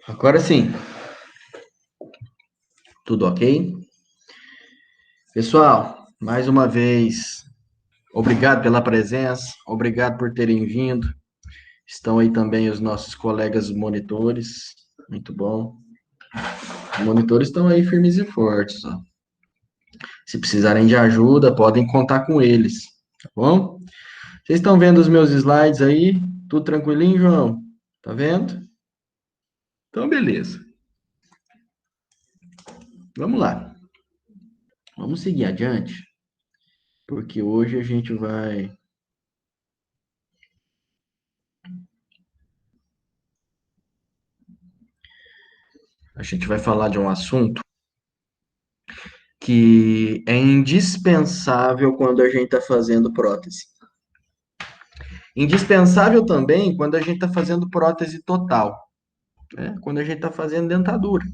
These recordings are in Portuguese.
Agora sim, tudo ok? Pessoal, mais uma vez, obrigado pela presença, obrigado por terem vindo. Estão aí também os nossos colegas monitores, muito bom. Os monitores estão aí firmes e fortes, ó. Se precisarem de ajuda, podem contar com eles, tá bom? Vocês estão vendo os meus slides aí? Tudo tranquilinho, João? Tá vendo? Então, beleza. Vamos lá. Vamos seguir adiante, porque hoje a gente vai falar de um assunto que é indispensável quando a gente está fazendo prótese. Indispensável também quando a gente está fazendo prótese total, né? Quando a gente está fazendo dentadura.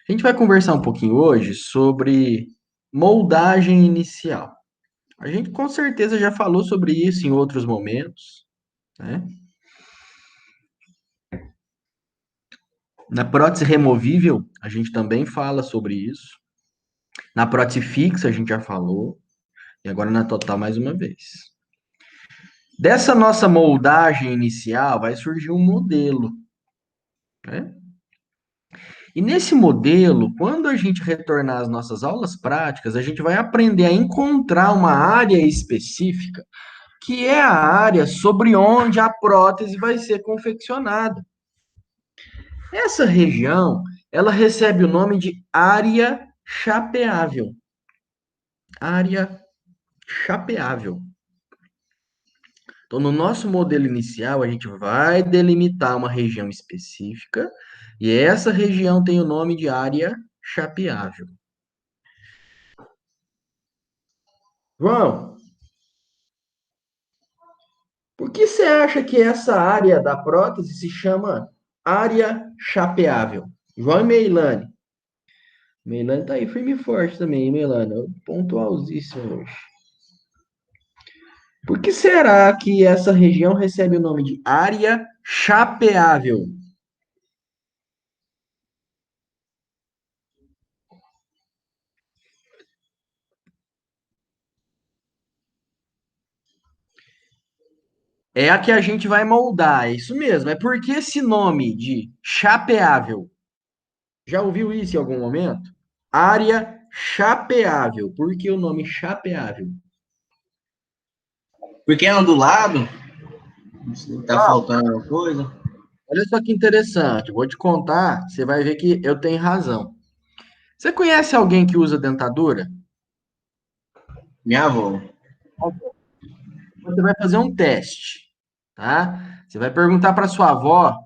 A gente vai conversar um pouquinho hoje sobre moldagem inicial. A gente com certeza já falou sobre isso em outros momentos, né? Na prótese removível, a gente também fala sobre isso. Na prótese fixa, a gente já falou. E agora na total, mais uma vez. Dessa nossa moldagem inicial, vai surgir um modelo, né? E nesse modelo, quando a gente retornar às nossas aulas práticas, a gente vai aprender a encontrar uma área específica, que é a área sobre onde a prótese vai ser confeccionada. Essa região, ela recebe o nome de área chapeável. Área chapeável. Então, no nosso modelo inicial, a gente vai delimitar uma região específica, e essa região tem o nome de área chapeável. João, por que você acha que essa área da prótese se chama área chapeável? João e Meilane. Meilane tá aí firme e forte também, hein, Meilane? Pontualzíssimo hoje. Por que será que essa região recebe o nome de área chapeável? É a que a gente vai moldar, é isso mesmo. É porque esse nome de chapeável, já ouviu isso em algum momento? Área chapeável. Por que o nome chapeável? Porque é ondulado, tá Ah, faltando alguma coisa. olha só que interessante. Vou te contar, você vai ver que eu tenho razão. Você conhece alguém que usa dentadura? Minha avó. Você vai fazer um teste, tá? Você vai perguntar para sua avó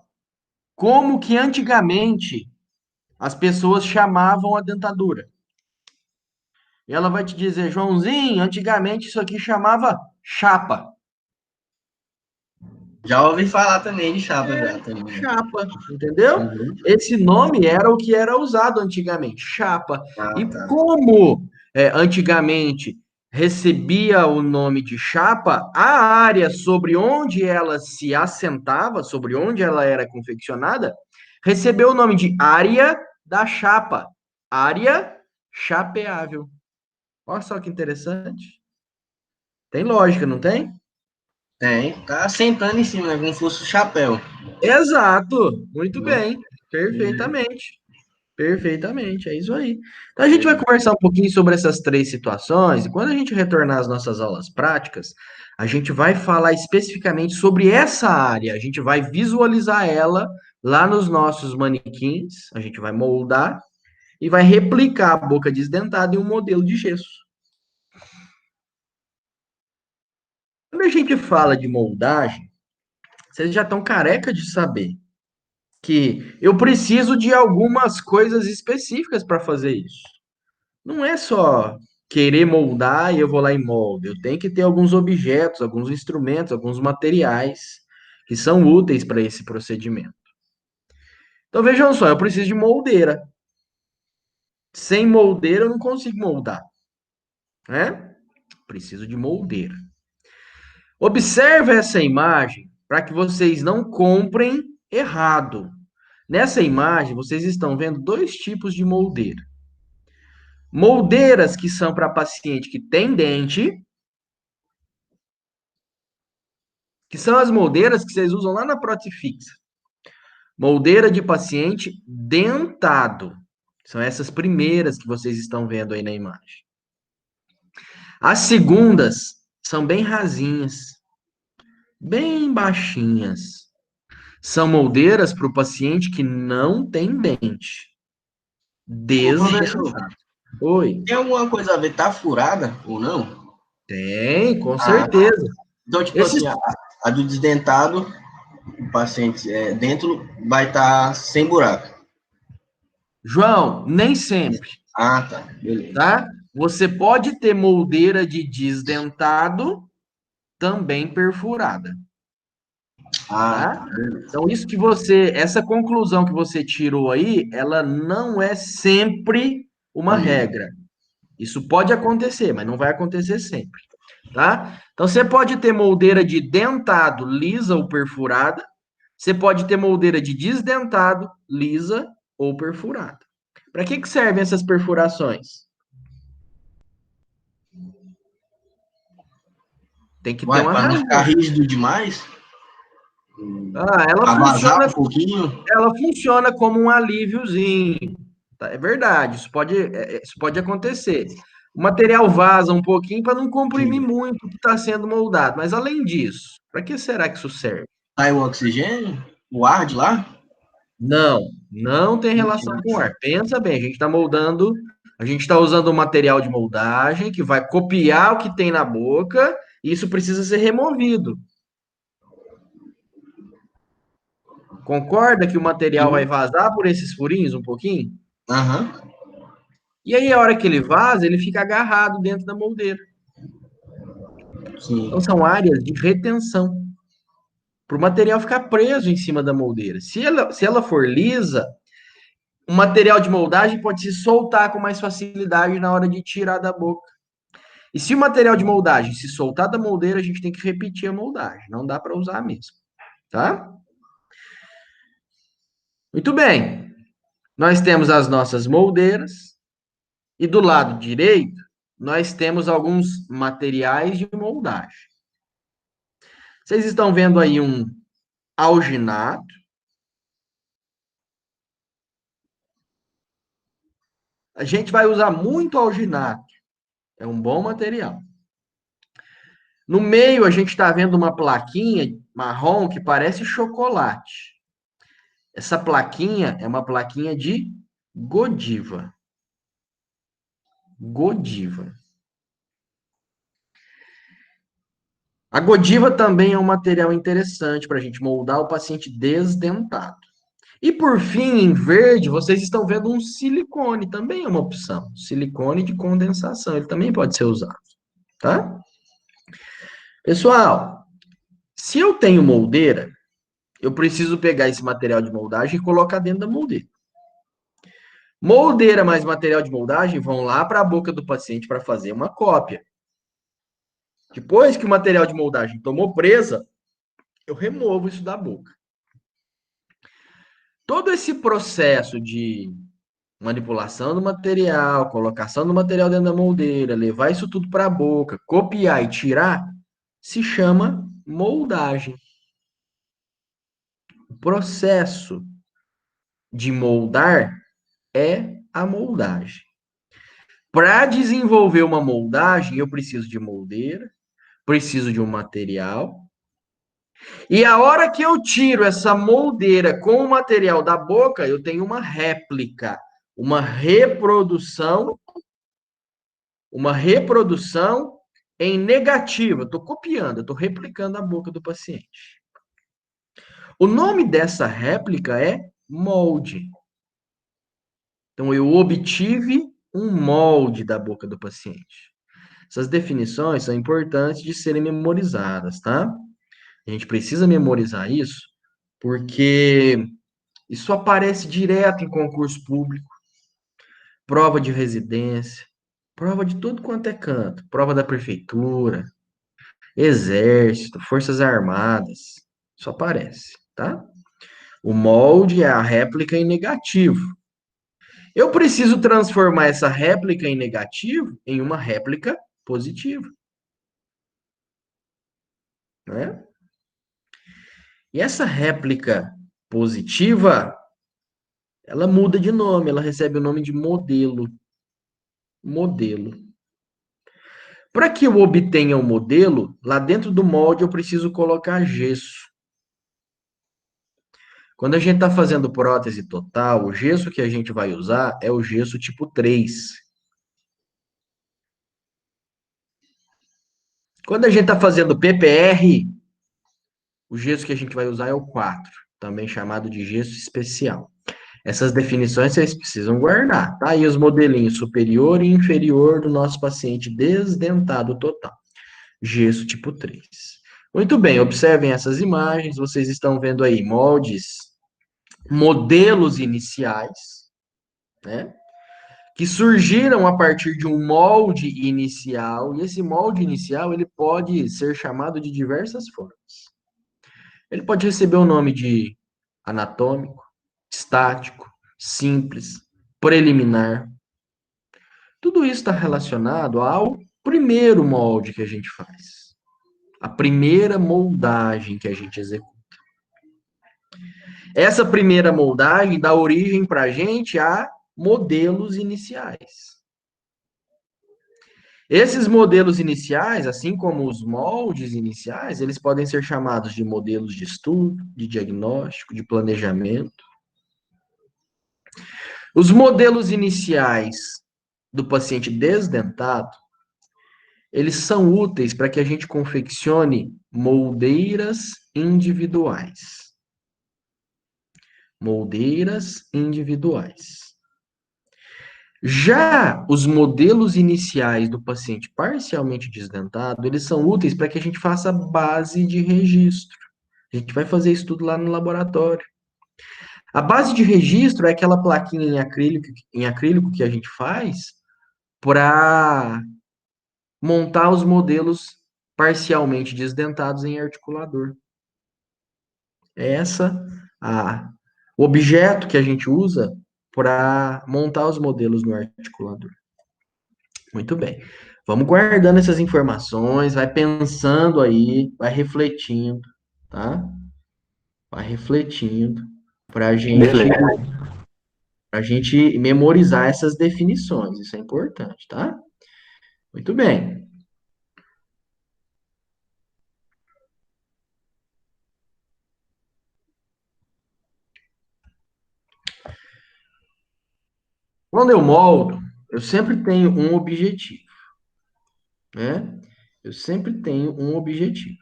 como que antigamente as pessoas chamavam a dentadura. E ela vai te dizer, Joãozinho, antigamente isso aqui chamava chapa. Já ouvi falar também de chapa já também. Chapa, entendeu? Uhum. Esse nome era o que era usado antigamente, chapa. Ah, E tá. como antigamente recebia o nome de chapa, a área sobre onde ela se assentava, sobre onde ela era confeccionada, recebeu o nome de área da chapa, área chapeável. Olha só que interessante. Tem lógica, não tem? Tem. Tá sentando em cima, né? Como se fosse o chapéu. Exato, muito Uhum. bem, perfeitamente. Perfeitamente, é isso aí. Então a gente vai conversar um pouquinho sobre essas três situações, e quando a gente retornar às nossas aulas práticas, a gente vai falar especificamente sobre essa área, a gente vai visualizar ela lá nos nossos manequins, a gente vai moldar e vai replicar a boca desdentada em um modelo de gesso. Quando a gente fala de moldagem, vocês já estão careca de saber que eu preciso de algumas coisas específicas para fazer isso. Não é só querer moldar e eu vou lá e moldo. Eu tenho que ter alguns objetos, alguns instrumentos, alguns materiais que são úteis para esse procedimento. Então vejam só, eu preciso de moldeira. Sem moldeira eu não consigo moldar, né? Preciso de moldeira. Observe essa imagem para que vocês não comprem errado. Nessa imagem, vocês estão vendo dois tipos de moldeira. Moldeiras que são para paciente que tem dente, que são as moldeiras que vocês usam lá na prótese fixa. Moldeira de paciente dentado. São essas primeiras que vocês estão vendo aí na imagem. As segundas são bem rasinhas, bem baixinhas. São moldeiras para o paciente que não tem dente. Ô, professor, Desdentado. Oi. tem alguma coisa a ver? Tá furada ou não? Tem, com Ah, tá. certeza. Então, tipo Esses, assim, a do desdentado, o paciente dentro vai estar sem buraco. João, nem sempre, Ah, tá. Beleza. tá? Você pode ter moldeira de desdentado também perfurada, Ah, tá? tá. Beleza. Então, essa conclusão que você tirou aí, ela não é sempre uma Aí. regra. Isso pode acontecer, mas não vai acontecer sempre, tá? Então, você pode ter moldeira de dentado lisa ou perfurada, você pode ter moldeira de desdentado lisa ou perfurada. Para que servem essas perfurações? Tem que ter Vai, uma para não ficar razão. rígido demais, Ah, para vazar um pouquinho. ela funciona como um alíviozinho. Tá? É verdade, isso pode acontecer. O material vaza um pouquinho para não comprimir Sim. muito o que está sendo moldado. Mas além disso, para que será que isso serve? Sai o oxigênio, o ar de lá. Não, não tem relação com o ar. Pensa bem, a gente está moldando, a gente está usando um material de moldagem que vai copiar o que tem na boca, e isso precisa ser removido. Concorda que o material vai Sim. vazar por esses furinhos um pouquinho? Aham. E aí, a hora que ele vaza, ele fica agarrado dentro da moldeira. Então, Sim. são áreas de retenção, para o material ficar preso em cima da moldeira. Se ela for lisa, o material de moldagem pode se soltar com mais facilidade na hora de tirar da boca. E se o material de moldagem se soltar da moldeira, a gente tem que repetir a moldagem. Não dá para usar mesmo. Tá? Muito bem. Nós temos as nossas moldeiras. E do lado direito, nós temos alguns materiais de moldagem. Vocês estão vendo aí um alginato. A gente vai usar muito alginato. É um bom material. No meio, a gente está vendo uma plaquinha marrom que parece chocolate. Essa plaquinha é uma plaquinha de Godiva. Godiva. A Godiva também é um material interessante para a gente moldar o paciente desdentado. E por fim, em verde, vocês estão vendo um silicone, também é uma opção. Silicone de condensação, ele também pode ser usado, tá? Pessoal, se eu tenho moldeira, eu preciso pegar esse material de moldagem e colocar dentro da moldeira. Moldeira mais material de moldagem vão lá para a boca do paciente para fazer uma cópia. Depois que o material de moldagem tomou presa, eu removo isso da boca. Todo esse processo de manipulação do material, colocação do material dentro da moldeira, levar isso tudo para a boca, copiar e tirar, se chama moldagem. O processo de moldar é a moldagem. Para desenvolver uma moldagem, eu preciso de moldeira, preciso de um material. E a hora que eu tiro essa moldeira com o material da boca, eu tenho uma reprodução, uma reprodução em negativa. Estou copiando, estou replicando a boca do paciente. O nome dessa réplica é molde. Então, eu obtive um molde da boca do paciente. Essas definições são importantes de serem memorizadas, tá? A gente precisa memorizar isso, porque isso aparece direto em concurso público, prova de residência, prova de tudo quanto é canto, prova da prefeitura, exército, forças armadas, isso aparece, tá? O molde é a réplica em negativo. Eu preciso transformar essa réplica em negativo em uma réplica positiva, né? E essa réplica positiva, ela muda de nome, ela recebe o nome de modelo. Modelo. Para que eu obtenha o modelo, lá dentro do molde eu preciso colocar gesso. Quando a gente está fazendo prótese total, o gesso que a gente vai usar é o gesso tipo 3. Quando a gente está fazendo PPR, o gesso que a gente vai usar é o 4, também chamado de gesso especial. Essas definições vocês precisam guardar, tá? E os modelinhos superior e inferior do nosso paciente desdentado total. Gesso tipo 3. Muito bem, observem essas imagens. Vocês estão vendo aí moldes, modelos iniciais, né? Que surgiram a partir de um molde inicial. E esse molde inicial ele pode ser chamado de diversas formas. Ele pode receber o nome de anatômico, estático, simples, preliminar. Tudo isso está relacionado ao primeiro molde que a gente faz, a primeira moldagem que a gente executa. Essa primeira moldagem dá origem para a gente a modelos iniciais. Esses modelos iniciais, assim como os moldes iniciais, eles podem ser chamados de modelos de estudo, de diagnóstico, de planejamento. Os modelos iniciais do paciente desdentado, eles são úteis para que a gente confeccione moldeiras individuais. Moldeiras individuais. Já os modelos iniciais do paciente parcialmente desdentado, eles são úteis para que a gente faça base de registro. A gente vai fazer isso tudo lá no laboratório. A base de registro é aquela plaquinha em acrílico que a gente faz para montar os modelos parcialmente desdentados em articulador. É o objeto que a gente usa para montar os modelos no articulador. Muito bem. Vamos guardando essas informações, vai pensando aí, vai refletindo, tá? Vai refletindo para a gente memorizar essas definições. Isso é importante, tá? Muito bem. Quando eu moldo, eu sempre tenho um objetivo, né? Eu sempre tenho um objetivo.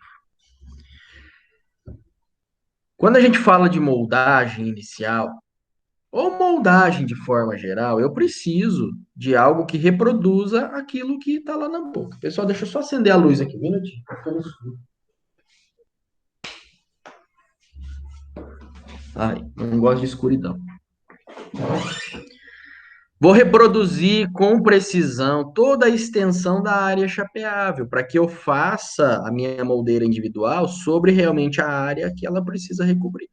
Quando a gente fala de moldagem inicial, ou moldagem de forma geral, eu preciso de algo que reproduza aquilo que está lá na boca. Pessoal, deixa eu só acender a luz aqui, um minutinho. Tá ficando escuro. Ai, não gosto de escuridão. Vou reproduzir com precisão toda a extensão da área chapeável, para que eu faça a minha moldeira individual sobre realmente a área que ela precisa recobrir.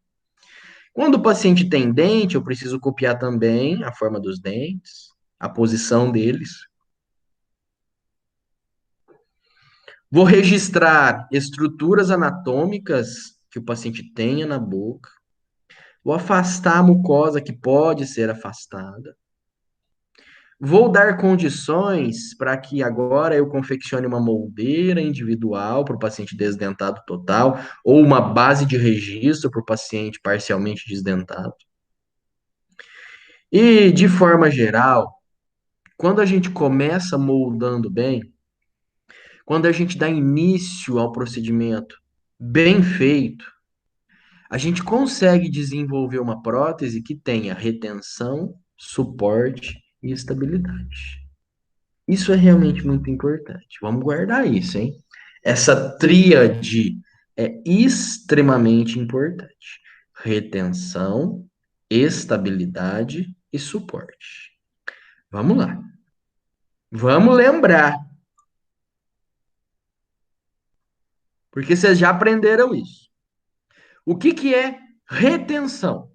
Quando o paciente tem dente, eu preciso copiar também a forma dos dentes, a posição deles. Vou registrar estruturas anatômicas que o paciente tenha na boca. Vou afastar a mucosa que pode ser afastada. Vou dar condições para que agora eu confeccione uma moldeira individual para o paciente desdentado total ou uma base de registro para o paciente parcialmente desdentado. E, de forma geral, quando a gente começa moldando bem, quando a gente dá início ao procedimento bem feito, a gente consegue desenvolver uma prótese que tenha retenção, suporte e estabilidade. Isso é realmente muito importante. Vamos guardar isso, hein? Essa tríade é extremamente importante: retenção, estabilidade e suporte. Vamos lá. Vamos lembrar, porque vocês já aprenderam isso. O que que é Retenção.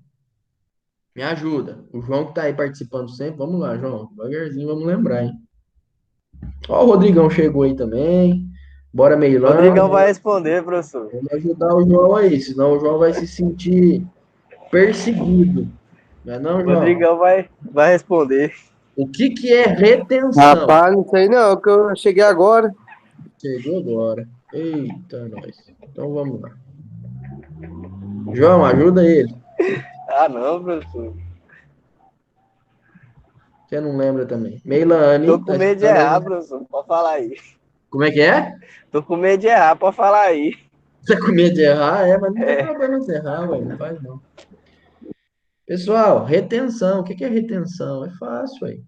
Me ajuda. O João que tá aí participando sempre. Vamos lá, João. Devagarzinho, vamos lembrar, hein? Ó, o Rodrigão chegou aí também. Bora, Meilão. Rodrigão vai responder, professor. Vamos ajudar o João aí, senão o João vai se sentir perseguido. Não é não, João? Rodrigão vai responder. O que que é retenção? Rapaz, não sei não, que eu cheguei agora. Chegou agora. Eita, nós. Então vamos lá. João, ajuda ele. Ah, não, professor. Você não lembra também. Meilane, Tô com tá medo de escutando errar, aí? professor. Pode falar aí. Como é que é? Tô com medo de errar, pode falar aí. Tá com medo de errar? É, mas não tem É, problema você errar, ué. Não faz não. Pessoal, retenção. O que que é retenção? É fácil aí.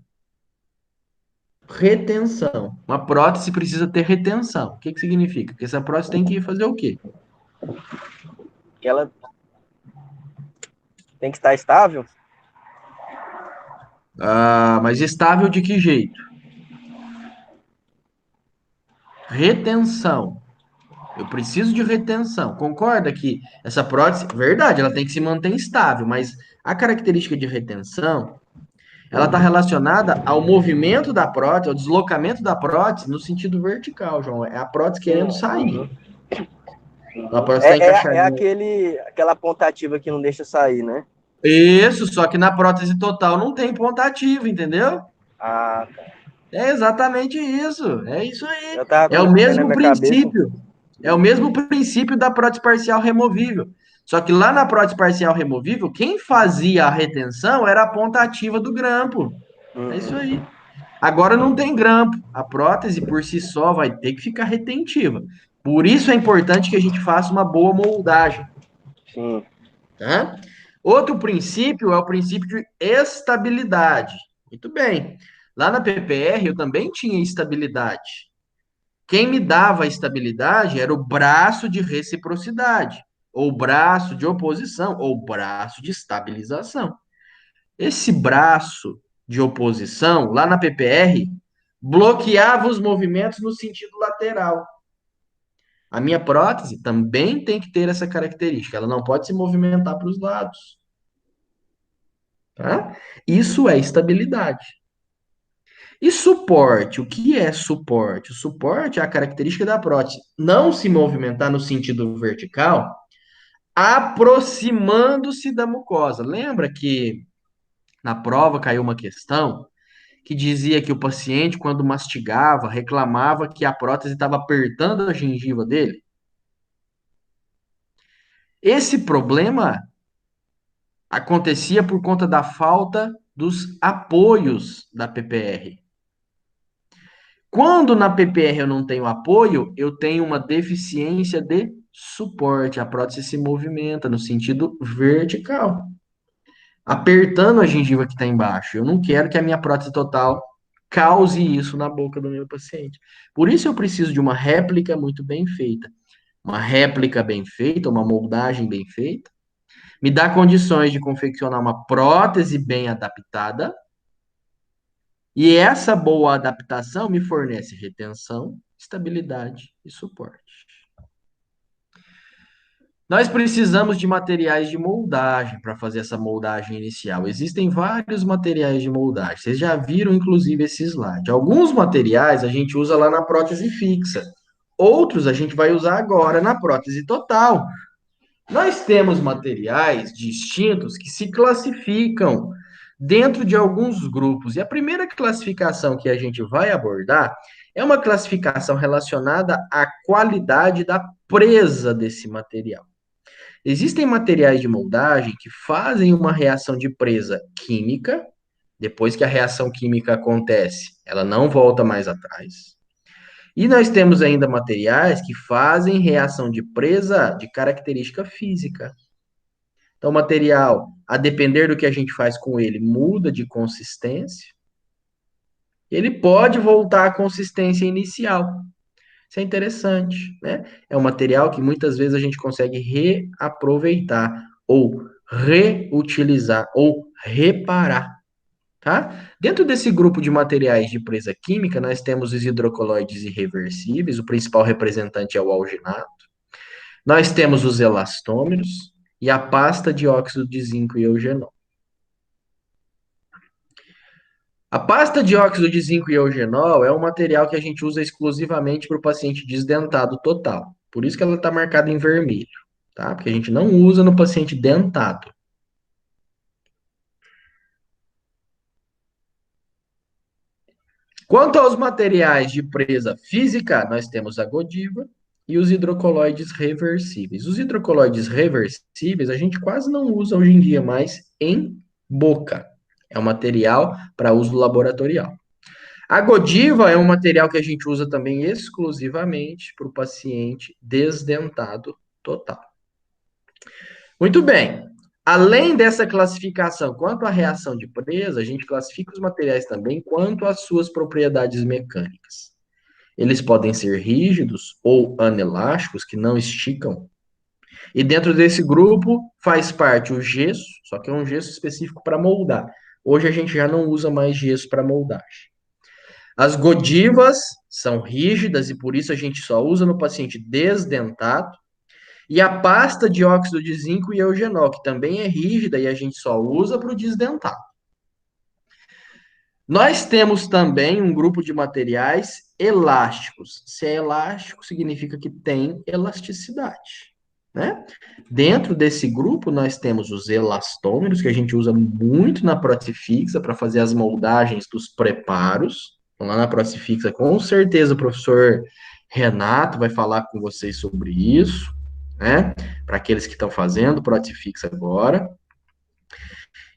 Retenção. Uma prótese precisa ter retenção. O que que significa? Que essa prótese tem que fazer o quê? que ela tem que estar estável. Ah, mas estável de que jeito? Retenção. Eu preciso de retenção. Concorda que essa prótese, verdade, ela tem que se manter estável, mas a característica de retenção, ela está relacionada ao movimento da prótese, ao deslocamento da prótese no sentido vertical, João. É a prótese querendo Sim. sair. Uhum. Então, a prótese está É encaixadinha. aquela pontativa que não deixa sair, né? Isso, só que na prótese total não tem pontativa, entendeu? Ah, É exatamente isso. É isso aí. eu tava É com o isso também na mesmo minha cabeça. princípio. É o mesmo princípio da prótese parcial removível. Só que lá na prótese parcial removível, quem fazia a retenção era a ponta ativa do grampo. É isso Uhum. aí. Agora não tem grampo. A prótese por si só vai ter que ficar retentiva. Por isso é importante que a gente faça uma boa moldagem, Sim. tá? Outro princípio é o princípio de estabilidade. Muito bem. Lá na PPR eu também tinha estabilidade. Quem me dava a estabilidade era o braço de reciprocidade, ou braço de oposição, ou braço de estabilização. Esse braço de oposição, lá na PPR, bloqueava os movimentos no sentido lateral. A minha prótese também tem que ter essa característica, ela não pode se movimentar para os lados. Tá? Isso é estabilidade. E suporte? O que é suporte? O suporte é a característica da prótese não se movimentar no sentido vertical, aproximando-se da mucosa. Lembra que na prova caiu uma questão que dizia que o paciente, quando mastigava, reclamava que a prótese estava apertando a gengiva dele? Esse problema acontecia por conta da falta dos apoios da PPR. Quando na PPR eu não tenho apoio, eu tenho uma deficiência de suporte. A prótese se movimenta no sentido vertical, apertando a gengiva que está embaixo. Eu não quero que a minha prótese total cause isso na boca do meu paciente. Por isso eu preciso de uma réplica muito bem feita. Uma réplica bem feita, uma moldagem bem feita, me dá condições de confeccionar uma prótese bem adaptada. E essa boa adaptação me fornece retenção, estabilidade e suporte. Nós precisamos de materiais de moldagem para fazer essa moldagem inicial. Existem vários materiais de moldagem. Vocês já viram, inclusive, esse slide. Alguns materiais a gente usa lá na prótese fixa. Outros a gente vai usar agora na prótese total. Nós temos materiais distintos que se classificam dentro de alguns grupos. E a primeira classificação que a gente vai abordar é uma classificação relacionada à qualidade da presa desse material. Existem materiais de moldagem que fazem uma reação de presa química, depois que a reação química acontece, ela não volta mais atrás. E nós temos ainda materiais que fazem reação de presa de característica física. Então, o material, a depender do que a gente faz com ele, muda de consistência. Ele pode voltar à consistência inicial. Isso é interessante, né? É um material que muitas vezes a gente consegue reaproveitar, ou reutilizar, ou reparar, tá? Dentro desse grupo de materiais de presa química, nós temos os hidrocoloides irreversíveis, o principal representante é o alginato. Nós temos os elastômeros, e a pasta de óxido de zinco e eugenol. A pasta de óxido de zinco e eugenol é um material que a gente usa exclusivamente para o paciente desdentado total. Por isso que ela está marcada em vermelho, tá? Porque a gente não usa no paciente dentado. Quanto aos materiais de presa física, nós temos a Godiva e os hidrocoloides reversíveis. Os hidrocoloides reversíveis a gente quase não usa hoje em dia mais em boca. É um material para uso laboratorial. A Godiva é um material que a gente usa também exclusivamente para o paciente desdentado total. Muito bem. Além dessa classificação quanto à reação de presa, a gente classifica os materiais também quanto às suas propriedades mecânicas. Eles podem ser rígidos ou anelásticos, que não esticam. E dentro desse grupo faz parte o gesso, só que é um gesso específico para moldar. Hoje a gente já não usa mais gesso para moldagem. As Godivas são rígidas e por isso a gente só usa no paciente desdentado. E a pasta de óxido de zinco e eugenol, que também é rígida e a gente só usa para o desdentado. Nós temos também um grupo de materiais elásticos. Se é elástico, significa que tem elasticidade, né? Dentro desse grupo, nós temos os elastômeros, que a gente usa muito na prótese fixa para fazer as moldagens dos preparos. Então, lá na prótese fixa, com certeza o professor Renato vai falar com vocês sobre isso, né? Para aqueles que estão fazendo prótese fixa agora.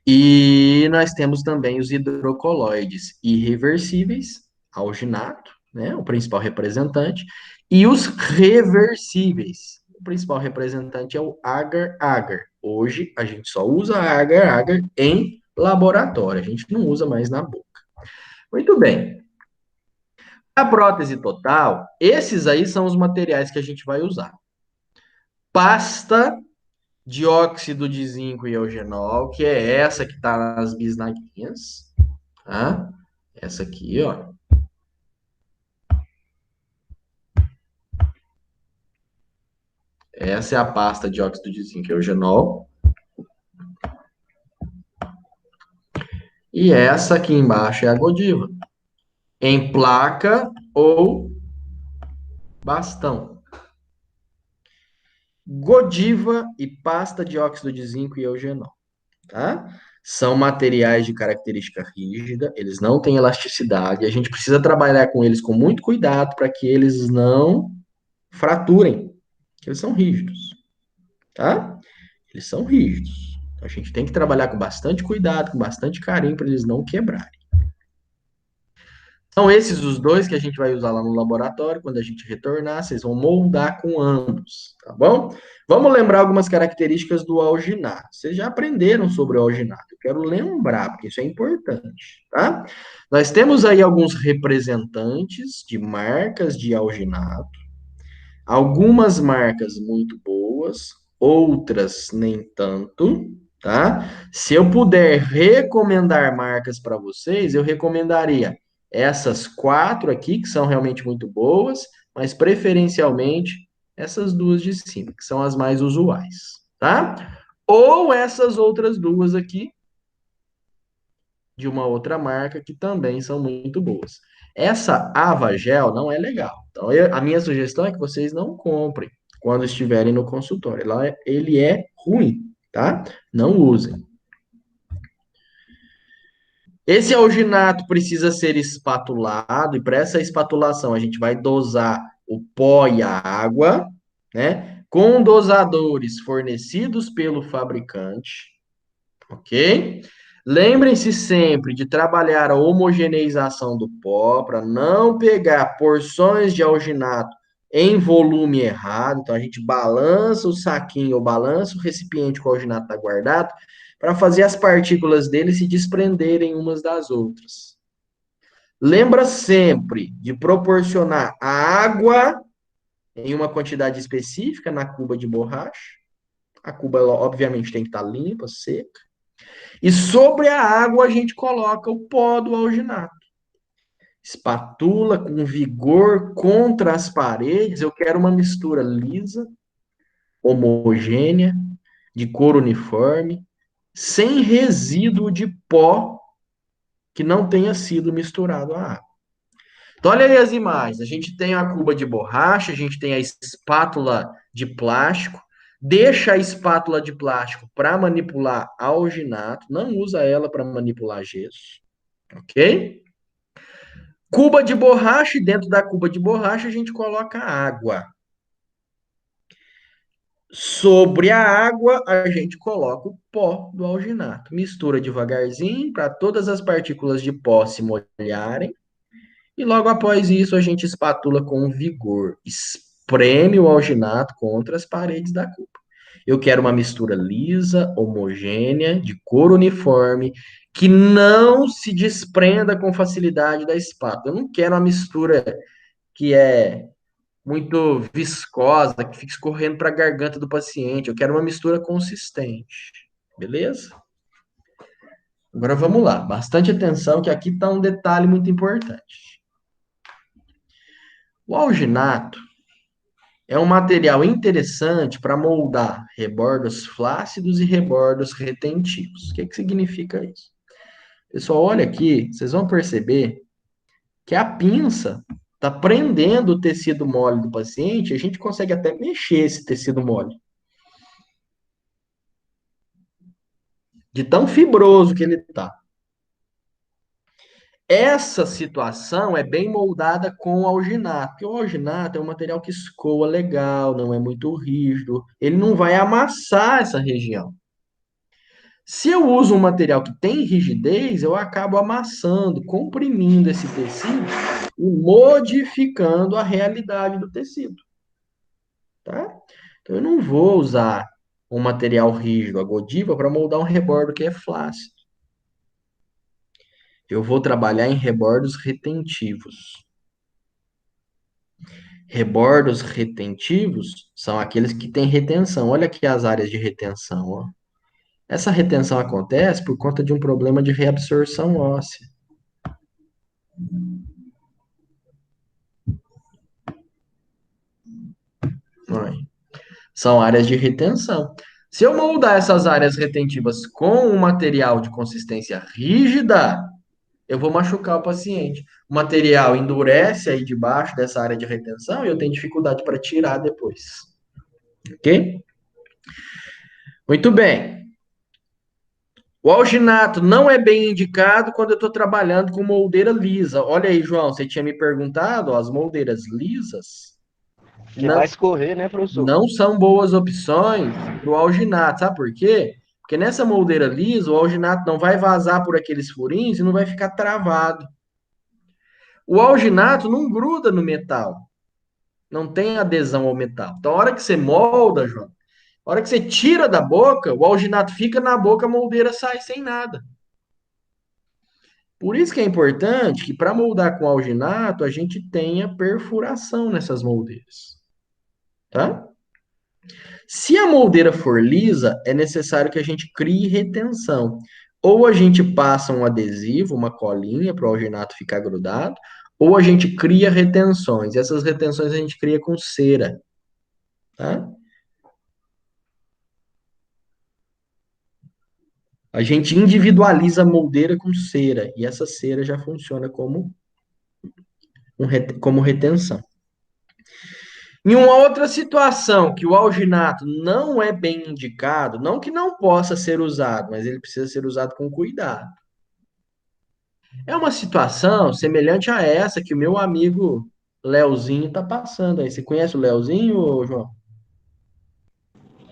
E nós temos também os hidrocoloides irreversíveis, alginato, né, o principal representante, e os reversíveis. O principal representante é o agar-agar. Hoje a gente só usa agar-agar em laboratório, a gente não usa mais na boca. Muito bem. A prótese total, esses aí são os materiais que a gente vai usar. Pasta dióxido de zinco e eugenol, que é essa que está nas bisnaguinhas, tá? Essa aqui, ó. Essa é a pasta dióxido de zinco e eugenol. E essa aqui embaixo é a Godiva, em placa ou bastão. Godiva e pasta dióxido de zinco e eugenol, tá? São materiais de característica rígida, eles não têm elasticidade, a gente precisa trabalhar com eles com muito cuidado para que eles não fraturem, que eles são rígidos, tá? Eles são rígidos. Então, a gente tem que trabalhar com bastante cuidado, com bastante carinho para eles não quebrarem. São esses os dois que a gente vai usar lá no laboratório. Quando a gente retornar, vocês vão moldar com ambos, tá bom? Vamos lembrar algumas características do alginato. Vocês já aprenderam sobre o alginato. Eu quero lembrar, porque isso é importante, tá? Nós temos aí alguns representantes de marcas de alginato. Algumas marcas muito boas, outras nem tanto, tá? Se eu puder recomendar marcas para vocês, eu recomendaria essas 4 aqui, que são realmente muito boas, mas preferencialmente essas duas de cima, que são as mais usuais, tá? Ou essas outras duas aqui, de uma outra marca, que também são muito boas. Essa Avagel não é legal. Então, a minha sugestão é que vocês não comprem quando estiverem no consultório. Ele é ruim, tá? Não usem. Esse alginato precisa ser espatulado, e para essa espatulação a gente vai dosar o pó e a água, né? Com dosadores fornecidos pelo fabricante, ok? Lembrem-se sempre de trabalhar a homogeneização do pó para não pegar porções de alginato em volume errado. Então a gente balança o saquinho ou balança o recipiente que o alginato está guardado para fazer as partículas dele se desprenderem umas das outras. Lembra sempre de proporcionar a água em uma quantidade específica na cuba de borracha. A cuba, ela, obviamente, tem que estar limpa, seca. E sobre a água a gente coloca o pó do alginato. Espatula com vigor contra as paredes. Eu quero uma mistura lisa, homogênea, de cor uniforme, sem resíduo de pó que não tenha sido misturado à água. Então, olha aí as imagens. A gente tem a cuba de borracha, a gente tem a espátula de plástico. Deixa a espátula de plástico para manipular alginato, não usa ela para manipular gesso, ok? Cuba de borracha, e dentro da cuba de borracha a gente coloca água. Sobre a água, a gente coloca o pó do alginato. Mistura devagarzinho para todas as partículas de pó se molharem. E logo após isso, a gente espatula com vigor. Espreme o alginato contra as paredes da cuba. Eu quero uma mistura lisa, homogênea, de cor uniforme, que não se desprenda com facilidade da espátula. Eu não quero uma mistura que é muito viscosa, que fica escorrendo para a garganta do paciente. Eu quero uma mistura consistente. Beleza? Agora vamos lá. Bastante atenção, que aqui está um detalhe muito importante. O alginato é um material interessante para moldar rebordos flácidos e rebordos retentivos. O que significa isso? Pessoal, olha aqui, vocês vão perceber que a pinça está prendendo o tecido mole do paciente, e a gente consegue até mexer esse tecido mole. De tão fibroso que ele está. Essa situação é bem moldada com o alginato, porque o alginato é um material que escoa legal, não é muito rígido, ele não vai amassar essa região. Se eu uso um material que tem rigidez, eu acabo amassando, comprimindo esse tecido e modificando a realidade do tecido, tá? Então eu não vou usar um material rígido, a Godiva, para moldar um rebordo que é flácido. Eu vou trabalhar em rebordos retentivos. Rebordos retentivos são aqueles que têm retenção. Olha aqui as áreas de retenção, ó. Essa retenção acontece por conta de um problema de reabsorção óssea. Olha. São áreas de retenção. Se eu moldar essas áreas retentivas com um material de consistência rígida, eu vou machucar o paciente. O material endurece aí debaixo dessa área de retenção e eu tenho dificuldade para tirar depois. Ok? Muito bem. O alginato não é bem indicado quando eu estou trabalhando com moldeira lisa. Olha aí, João, você tinha me perguntado, ó, as moldeiras lisas Que vai escorrer, né, professor? não são boas opções para o alginato. Sabe por quê? Porque nessa moldeira lisa, o alginato não vai vazar por aqueles furinhos e não vai ficar travado. O alginato não gruda no metal. Não tem adesão ao metal. Então, a hora que você molda, João, a hora que você tira da boca, o alginato fica na boca, a moldeira sai sem nada. Por isso que é importante que para moldar com alginato, a gente tenha perfuração nessas moldeiras. Tá? Se a moldeira for lisa, é necessário que a gente crie retenção. Ou a gente passa um adesivo, uma colinha para o alginato ficar grudado, ou a gente cria retenções. E essas retenções a gente cria com cera. Tá? A gente individualiza a moldeira com cera, e essa cera já funciona como retenção. Em uma outra situação que o alginato não é bem indicado, não que não possa ser usado, mas ele precisa ser usado com cuidado. É uma situação semelhante a essa que o meu amigo Leozinho está passando aí. Você conhece o Leozinho, João?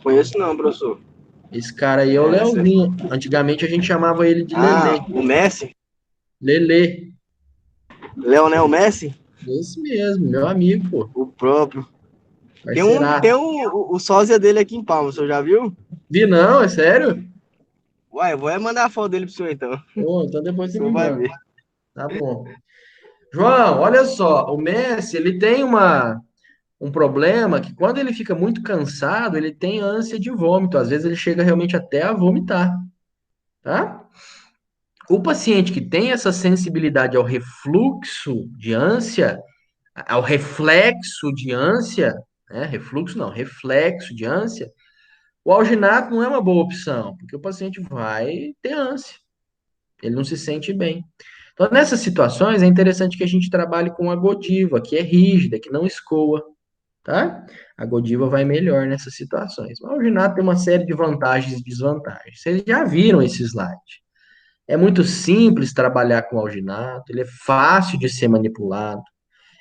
Conheço não, professor. Esse cara aí é o Leozinho. Antigamente a gente chamava ele de Lelê. O Messi? Lelê. Leonel Messi? Esse mesmo, meu amigo, pô. O próprio. Tem Parceiraço. o sósia dele aqui em Palmas, o senhor já viu? Vi não, é sério? Uai, eu vou mandar a foto dele pro senhor então. Pô, então depois O você me senhor vai manda. ver. Tá bom. João, olha só, o Messi, ele tem um problema que quando ele fica muito cansado, ele tem ânsia de vômito. Às vezes ele chega realmente até a vomitar, tá? O paciente que tem essa sensibilidade ao refluxo de ânsia, ao reflexo de ânsia, né? Refluxo não, reflexo de ânsia, O alginato não é uma boa opção, porque o paciente vai ter ânsia, ele não se sente bem. Então, nessas situações, é interessante que a gente trabalhe com a Godiva, que é rígida, que não escoa, tá? A Godiva vai melhor nessas situações. O alginato tem uma série de vantagens e desvantagens. Vocês já viram esse slide. É muito simples trabalhar com alginato, ele é fácil de ser manipulado.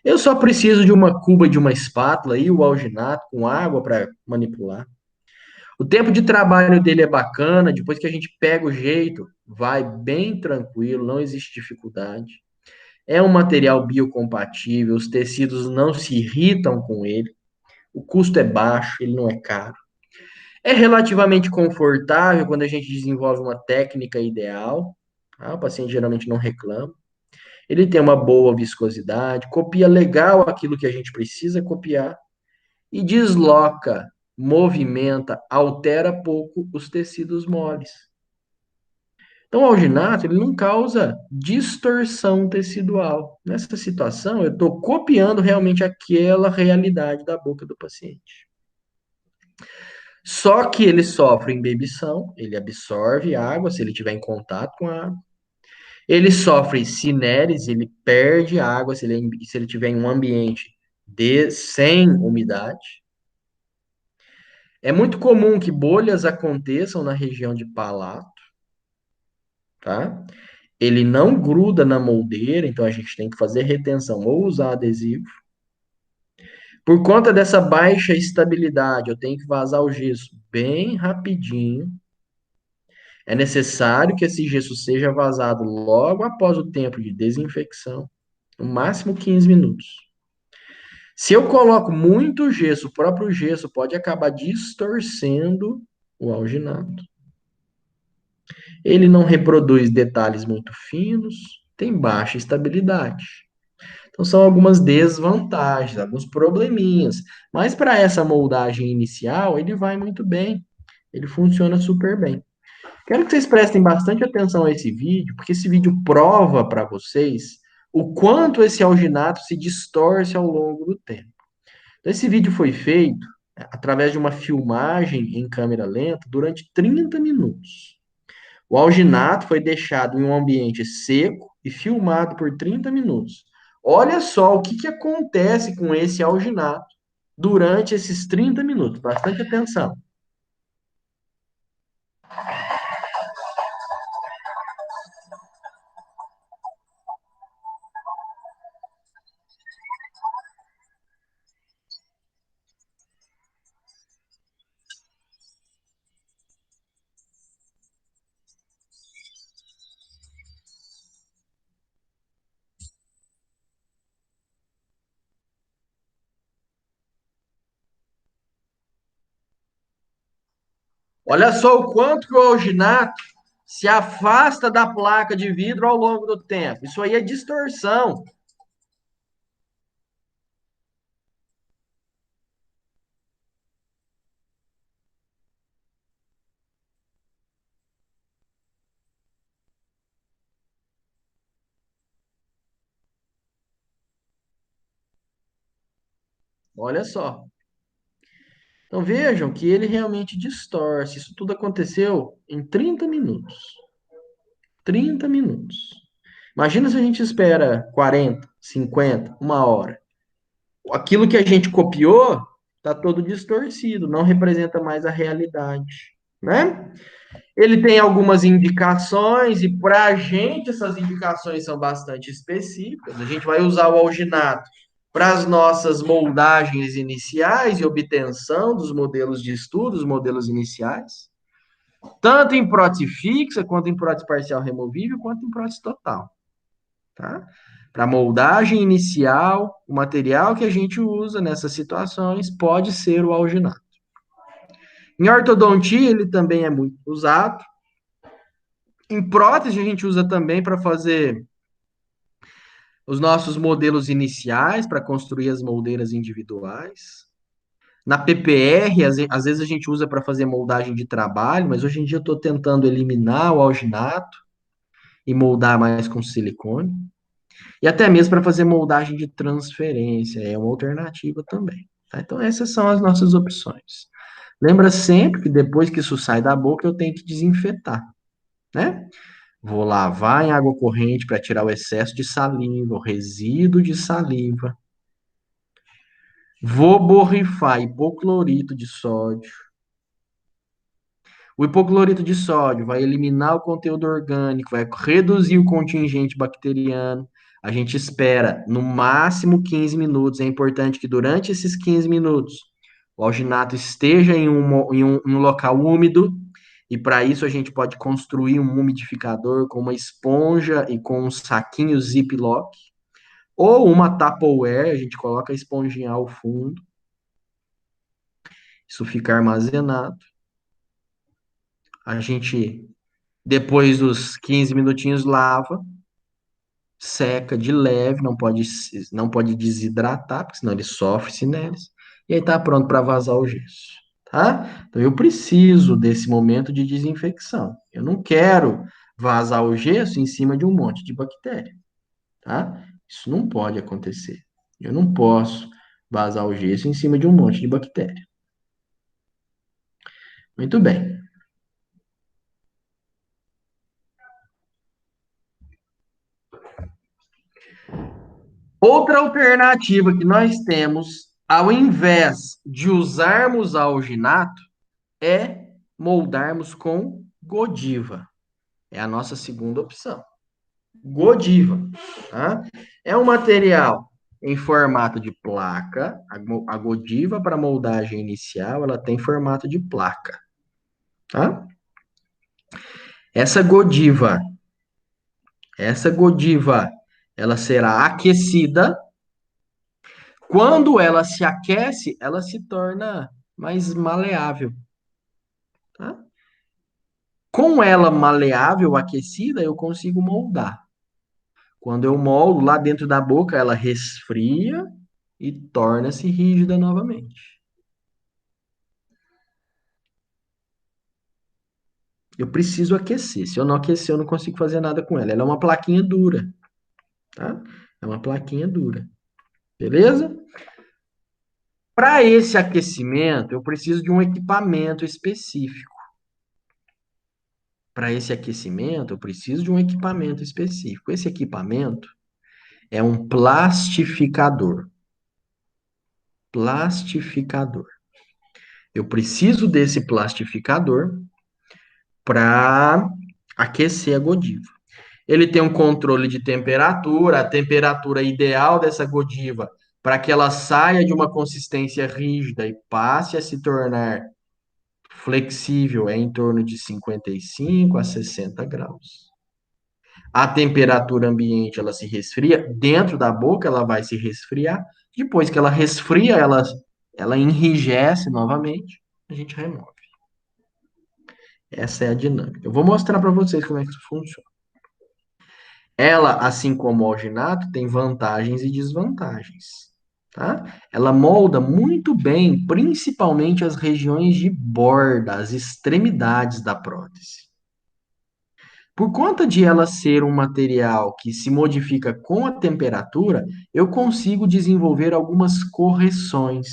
Eu só preciso de uma cuba e de uma espátula e o alginato com água para manipular. O tempo de trabalho dele é bacana, depois que a gente pega o jeito, vai bem tranquilo, não existe dificuldade. É um material biocompatível, os tecidos não se irritam com ele, o custo é baixo, ele não é caro. É relativamente confortável quando a gente desenvolve uma técnica ideal, tá? O paciente geralmente não reclama. Ele tem uma boa viscosidade, copia legal aquilo que a gente precisa copiar e desloca, movimenta, altera pouco os tecidos moles. Então, o alginato ele não causa distorção tecidual. Nessa situação, eu estou copiando realmente aquela realidade da boca do paciente. Só que ele sofre embebição, ele absorve água se ele tiver em contato com a água. Ele sofre cinérese, ele perde água se ele tiver em um ambiente sem umidade. É muito comum que bolhas aconteçam na região de palato, tá? Ele não gruda na moldeira, então a gente tem que fazer retenção ou usar adesivo. Por conta dessa baixa estabilidade, eu tenho que vazar o gesso bem rapidinho. É necessário que esse gesso seja vazado logo após o tempo de desinfecção, no máximo 15 minutos. Se eu coloco muito gesso, o próprio gesso pode acabar distorcendo o alginato. Ele não reproduz detalhes muito finos, tem baixa estabilidade. Então, são algumas desvantagens, alguns probleminhas. Mas para essa moldagem inicial, ele vai muito bem. Ele funciona super bem. Quero que vocês prestem bastante atenção a esse vídeo, porque esse vídeo prova para vocês o quanto esse alginato se distorce ao longo do tempo. Então, esse vídeo foi feito através de uma filmagem em câmera lenta durante 30 minutos. O alginato foi deixado em um ambiente seco e filmado por 30 minutos. Olha só o que acontece com esse alginato durante esses 30 minutos. Bastante atenção. Olha só o quanto que o alginato se afasta da placa de vidro ao longo do tempo. Isso aí é distorção. Olha só. Então vejam que ele realmente distorce. Isso tudo aconteceu em 30 minutos. 30 minutos. Imagina se a gente espera 40, 50, uma hora. Aquilo que a gente copiou está todo distorcido, não representa mais a realidade, né? Ele tem algumas indicações e para a gente essas indicações são bastante específicas. A gente vai usar o alginato para as nossas moldagens iniciais e obtenção dos modelos de estudo, os modelos iniciais, tanto em prótese fixa, quanto em prótese parcial removível, quanto em prótese total, tá? Para moldagem inicial, o material que a gente usa nessas situações pode ser o alginato. Em ortodontia, ele também é muito usado. Em prótese, a gente usa também para fazer os nossos modelos iniciais, para construir as moldeiras individuais. Na PPR, às vezes a gente usa para fazer moldagem de trabalho, mas hoje em dia eu estou tentando eliminar o alginato e moldar mais com silicone. E até mesmo para fazer moldagem de transferência, é uma alternativa também. Tá? Então, essas são as nossas opções. Lembra sempre que depois que isso sai da boca, eu tenho que desinfetar, né? Vou lavar em água corrente para tirar o excesso de saliva, o resíduo de saliva. Vou borrifar hipoclorito de sódio. O hipoclorito de sódio vai eliminar o conteúdo orgânico, vai reduzir o contingente bacteriano. A gente espera no máximo 15 minutos. É importante que durante esses 15 minutos o alginato esteja em um local úmido. E para isso a gente pode construir um umidificador com uma esponja e com um saquinho Ziploc. Ou uma Tupperware, a gente coloca a esponjinha ao fundo. Isso fica armazenado. A gente, depois dos 15 minutinhos, lava, seca de leve, não pode desidratar, porque senão ele sofre cineres. E aí tá pronto para vazar o gesso, tá? Então eu preciso desse momento de desinfecção. Eu não quero vazar o gesso em cima de um monte de bactéria, tá? Isso não pode acontecer. Eu não posso vazar o gesso em cima de um monte de bactéria. Muito bem. Outra alternativa que nós temos, ao invés de usarmos alginato, é moldarmos com Godiva. É a nossa segunda opção. Godiva, tá? É um material em formato de placa. A Godiva, para moldagem inicial, ela tem formato de placa, tá? Essa Godiva, essa Godiva, ela será aquecida. Quando ela se aquece, ela se torna mais maleável, tá? Com ela maleável, aquecida, eu consigo moldar. Quando eu moldo lá dentro da boca, ela resfria e torna-se rígida novamente. Eu preciso aquecer. Se eu não aquecer, eu não consigo fazer nada com ela. Ela é uma plaquinha dura, tá? É uma plaquinha dura. Beleza? Para esse aquecimento, eu preciso de um equipamento específico. Para esse aquecimento, eu preciso de um equipamento específico. Esse equipamento é um plastificador. Plastificador. Eu preciso desse plastificador para aquecer a Godiva. Ele tem um controle de temperatura, a temperatura ideal dessa Godiva, para que ela saia de uma consistência rígida e passe a se tornar flexível, é em torno de 55 a 60 graus. A temperatura ambiente, ela se resfria, dentro da boca ela vai se resfriar, depois que ela resfria, ela enrijece novamente, a gente remove. Essa é a dinâmica. Eu vou mostrar para vocês como é que isso funciona. Ela, assim como o alginato, tem vantagens e desvantagens, tá? Ela molda muito bem, principalmente as regiões de borda, as extremidades da prótese. Por conta de ela ser um material que se modifica com a temperatura, eu consigo desenvolver algumas correções.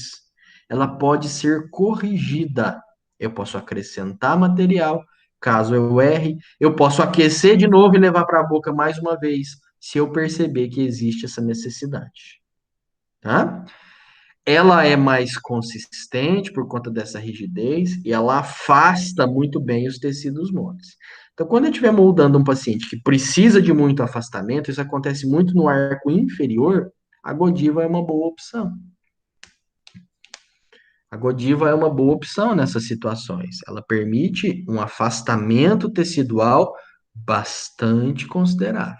Ela pode ser corrigida. Eu posso acrescentar material, caso eu erre. Eu posso aquecer de novo e levar para a boca mais uma vez, se eu perceber que existe essa necessidade. Tá? Ela é mais consistente por conta dessa rigidez e ela afasta muito bem os tecidos moles. Então, quando eu estiver moldando um paciente que precisa de muito afastamento, isso acontece muito no arco inferior, a Godiva é uma boa opção. A Godiva é uma boa opção nessas situações. Ela permite um afastamento tecidual bastante considerável.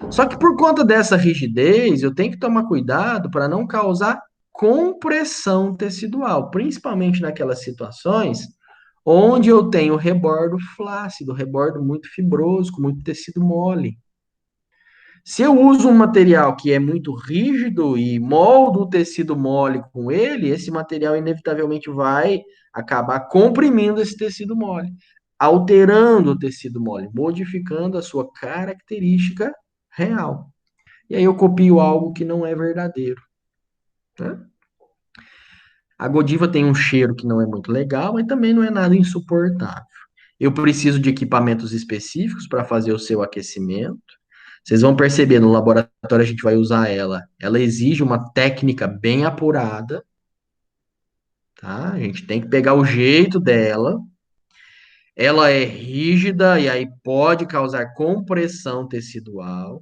Só que por conta dessa rigidez, eu tenho que tomar cuidado para não causar compressão tecidual, principalmente naquelas situações onde eu tenho rebordo flácido, rebordo muito fibroso, com muito tecido mole. Se eu uso um material que é muito rígido e moldo o tecido mole com ele, esse material inevitavelmente vai acabar comprimindo esse tecido mole, alterando o tecido mole, modificando a sua característica real. E aí eu copio algo que não é verdadeiro, né? A Godiva tem um cheiro que não é muito legal, mas também não é nada insuportável. Eu preciso de equipamentos específicos para fazer o seu aquecimento. Vocês vão perceber, no laboratório a gente vai usar ela. Ela exige uma técnica bem apurada, tá? A gente tem que pegar o jeito dela. Ela é rígida e aí pode causar compressão tecidual.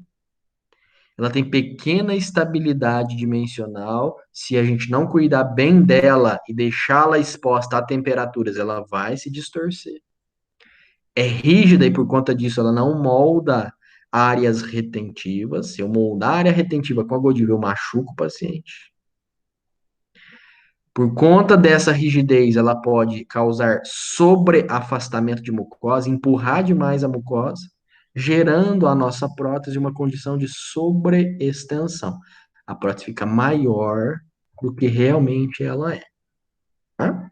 Ela tem pequena estabilidade dimensional. Se a gente não cuidar bem dela e deixá-la exposta a temperaturas, ela vai se distorcer. É rígida e por conta disso ela não molda áreas retentivas. Se eu moldar a área retentiva com a Godiva, eu machuco o paciente. Por conta dessa rigidez, ela pode causar sobreafastamento de mucosa, empurrar demais a mucosa, gerando a nossa prótese uma condição de sobreextensão. A prótese fica maior do que realmente ela é. Tá?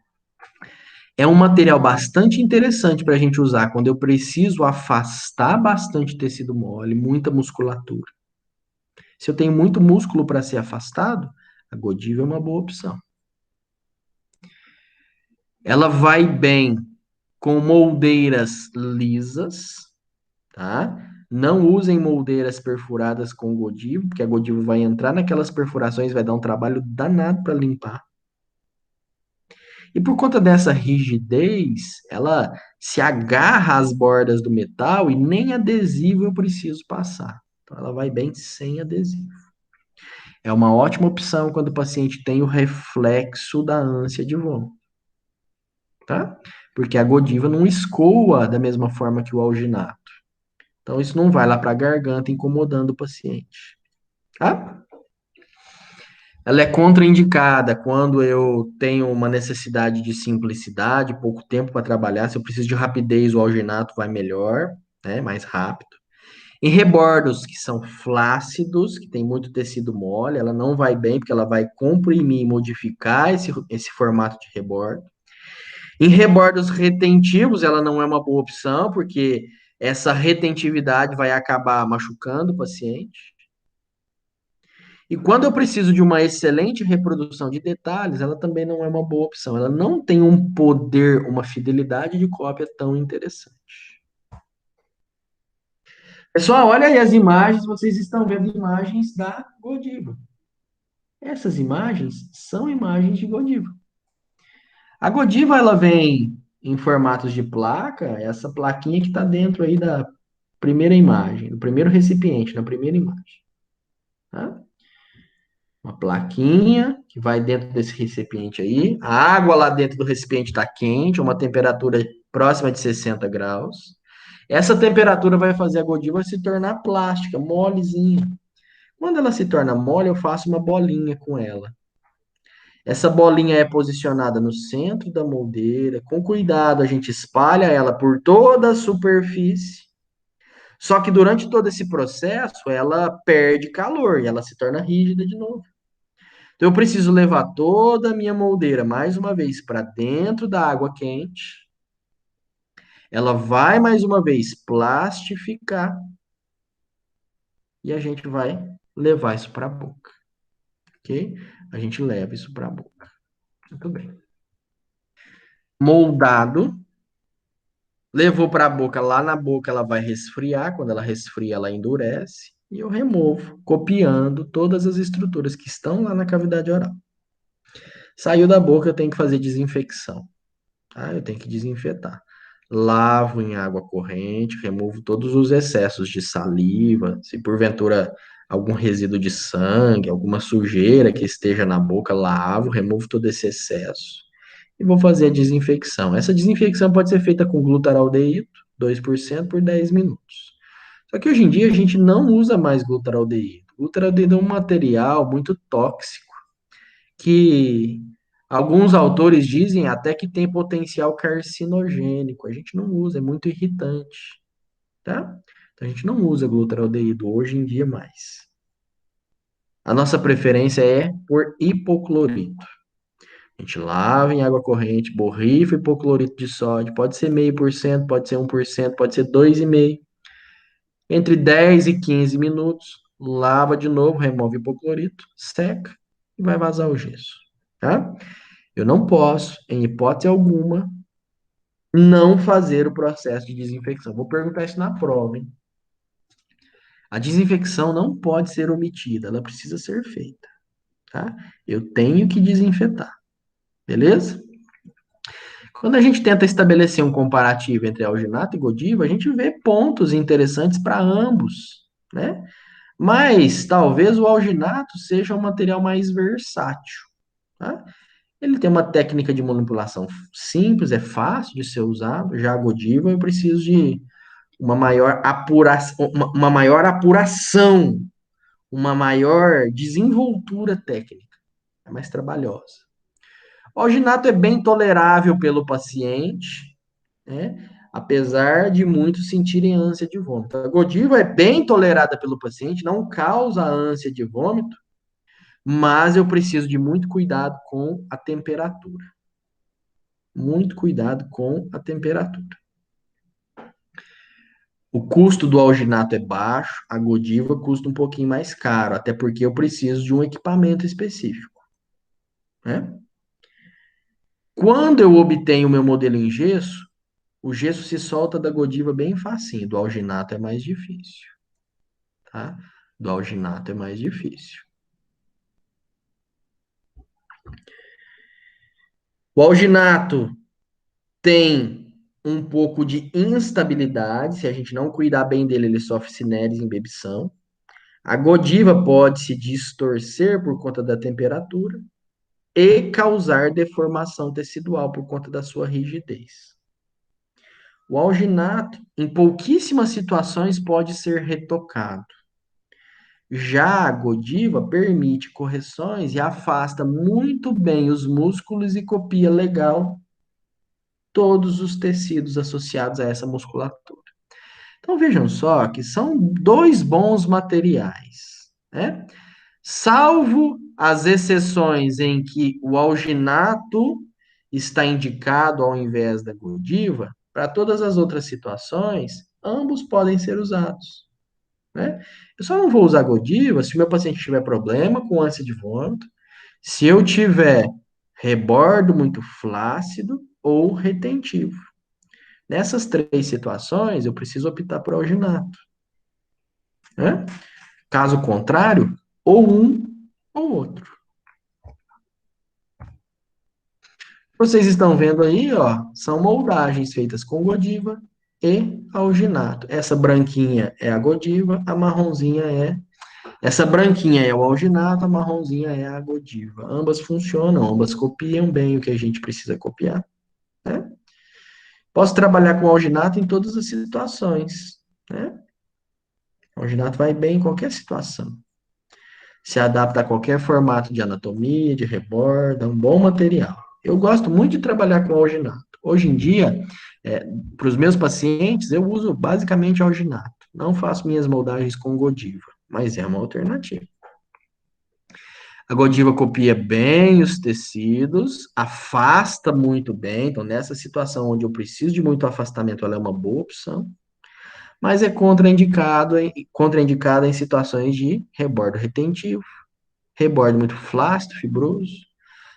É um material bastante interessante para a gente usar quando eu preciso afastar bastante tecido mole, muita musculatura. Se eu tenho muito músculo para ser afastado, a Godiva é uma boa opção. Ela vai bem com moldeiras lisas, tá? Não usem moldeiras perfuradas com Godiva, porque a Godiva vai entrar naquelas perfurações, vai dar um trabalho danado para limpar. E por conta dessa rigidez, ela se agarra às bordas do metal e nem adesivo eu preciso passar. Então ela vai bem sem adesivo. É uma ótima opção quando o paciente tem o reflexo da ânsia de vômito, tá? Porque a Godiva não escoa da mesma forma que o alginato. Então isso não vai lá para a garganta incomodando o paciente, tá? Ela é contraindicada quando eu tenho uma necessidade de simplicidade, pouco tempo para trabalhar. Se eu preciso de rapidez, o alginato vai melhor, né? Mais rápido. Em rebordos que são flácidos, que tem muito tecido mole, ela não vai bem, porque ela vai comprimir e modificar esse formato de rebordo. Em rebordos retentivos, ela não é uma boa opção, porque essa retentividade vai acabar machucando o paciente. E quando eu preciso de uma excelente reprodução de detalhes, ela também não é uma boa opção. Ela não tem um poder, uma fidelidade de cópia tão interessante. Pessoal, olha aí as imagens, vocês estão vendo imagens da Godiva. Essas imagens são imagens de Godiva. A Godiva, ela vem em formatos de placa, essa plaquinha que está dentro aí da primeira imagem, do primeiro recipiente, na primeira imagem. Tá? Uma plaquinha que vai dentro desse recipiente aí. A água lá dentro do recipiente está quente, uma temperatura próxima de 60 graus. Essa temperatura vai fazer a Godiva se tornar plástica, molezinha. Quando ela se torna mole, eu faço uma bolinha com ela. Essa bolinha é posicionada no centro da moldeira. Com cuidado, a gente espalha ela por toda a superfície. Só que durante todo esse processo, ela perde calor e ela se torna rígida de novo. Então, eu preciso levar toda a minha moldeira, mais uma vez, para dentro da água quente. Ela vai, mais uma vez, plastificar. E a gente vai levar isso para a boca. Ok? A gente leva isso para a boca. Muito bem. Moldado. Levou para a boca. Lá na boca ela vai resfriar. Quando ela resfria, ela endurece. E eu removo, copiando todas as estruturas que estão lá na cavidade oral. Saiu da boca, eu tenho que fazer desinfecção. Tá? Eu tenho que desinfetar. Lavo em água corrente, removo todos os excessos de saliva, se porventura algum resíduo de sangue, alguma sujeira que esteja na boca, lavo, removo todo esse excesso e vou fazer a desinfecção. Essa desinfecção pode ser feita com glutaraldeído, 2% por 10 minutos. Só que hoje em dia a gente não usa mais glutaraldeído. Glutaraldeído é um material muito tóxico que alguns autores dizem até que tem potencial carcinogênico. A gente não usa, é muito irritante, tá? Então a gente não usa glutaraldeído hoje em dia mais. A nossa preferência é por hipoclorito. A gente lava em água corrente, borrifa hipoclorito de sódio, pode ser 0,5%, pode ser 1%, pode ser 2,5%. Entre 10 e 15 minutos, lava de novo, remove o hipoclorito, seca e vai vazar o gesso, tá? Eu não posso, em hipótese alguma, não fazer o processo de desinfecção. Vou perguntar isso na prova, hein? A desinfecção não pode ser omitida, ela precisa ser feita, tá? Eu tenho que desinfetar, beleza? Quando a gente tenta estabelecer um comparativo entre alginato e Godiva, a gente vê pontos interessantes para ambos, né? Mas talvez o alginato seja um material mais versátil, tá? Ele tem uma técnica de manipulação simples, é fácil de ser usado. Já a Godiva eu preciso de uma maior apuração, uma maior desenvoltura técnica, é mais trabalhosa. O alginato é bem tolerável pelo paciente, né? Apesar de muitos sentirem ânsia de vômito. A Godiva é bem tolerada pelo paciente, não causa ânsia de vômito, mas eu preciso de muito cuidado com a temperatura. Muito cuidado com a temperatura. O custo do alginato é baixo, a Godiva custa um pouquinho mais caro, até porque eu preciso de um equipamento específico, né? Quando eu obtenho o meu modelo em gesso, o gesso se solta da Godiva bem facinho, do alginato é mais difícil, tá? Do alginato é mais difícil. O alginato tem um pouco de instabilidade, se a gente não cuidar bem dele, ele sofre cineres e embebição. A Godiva pode se distorcer por conta da temperatura e causar deformação tecidual por conta da sua rigidez. O alginato, em pouquíssimas situações, pode ser retocado. Já a Godiva permite correções e afasta muito bem os músculos e copia legal todos os tecidos associados a essa musculatura. Então vejam só que são dois bons materiais, né? Salvo as exceções em que o alginato está indicado ao invés da Godiva, para todas as outras situações, ambos podem ser usados, né? Eu só não vou usar Godiva se o meu paciente tiver problema com ânsia de vômito, se eu tiver rebordo muito flácido ou retentivo. Nessas três situações, eu preciso optar por alginato, né? Caso contrário, ou um ou outro. Vocês estão vendo aí, ó, são moldagens feitas com Godiva e alginato. Essa branquinha é a Godiva, a marronzinha é... Essa branquinha é o alginato, a marronzinha é a Godiva. Ambas funcionam, ambas copiam bem o que a gente precisa copiar, né? Posso trabalhar com alginato em todas as situações, né? O alginato vai bem em qualquer situação. Se adapta a qualquer formato de anatomia, de reborda, é um bom material. Eu gosto muito de trabalhar com alginato. Hoje em dia, para os meus pacientes, eu uso basicamente alginato. Não faço minhas moldagens com Godiva, mas é uma alternativa. A Godiva copia bem os tecidos, afasta muito bem. Então, nessa situação onde eu preciso de muito afastamento, ela é uma boa opção. Mas é contraindicada em situações de rebordo retentivo, rebordo muito flácido, fibroso.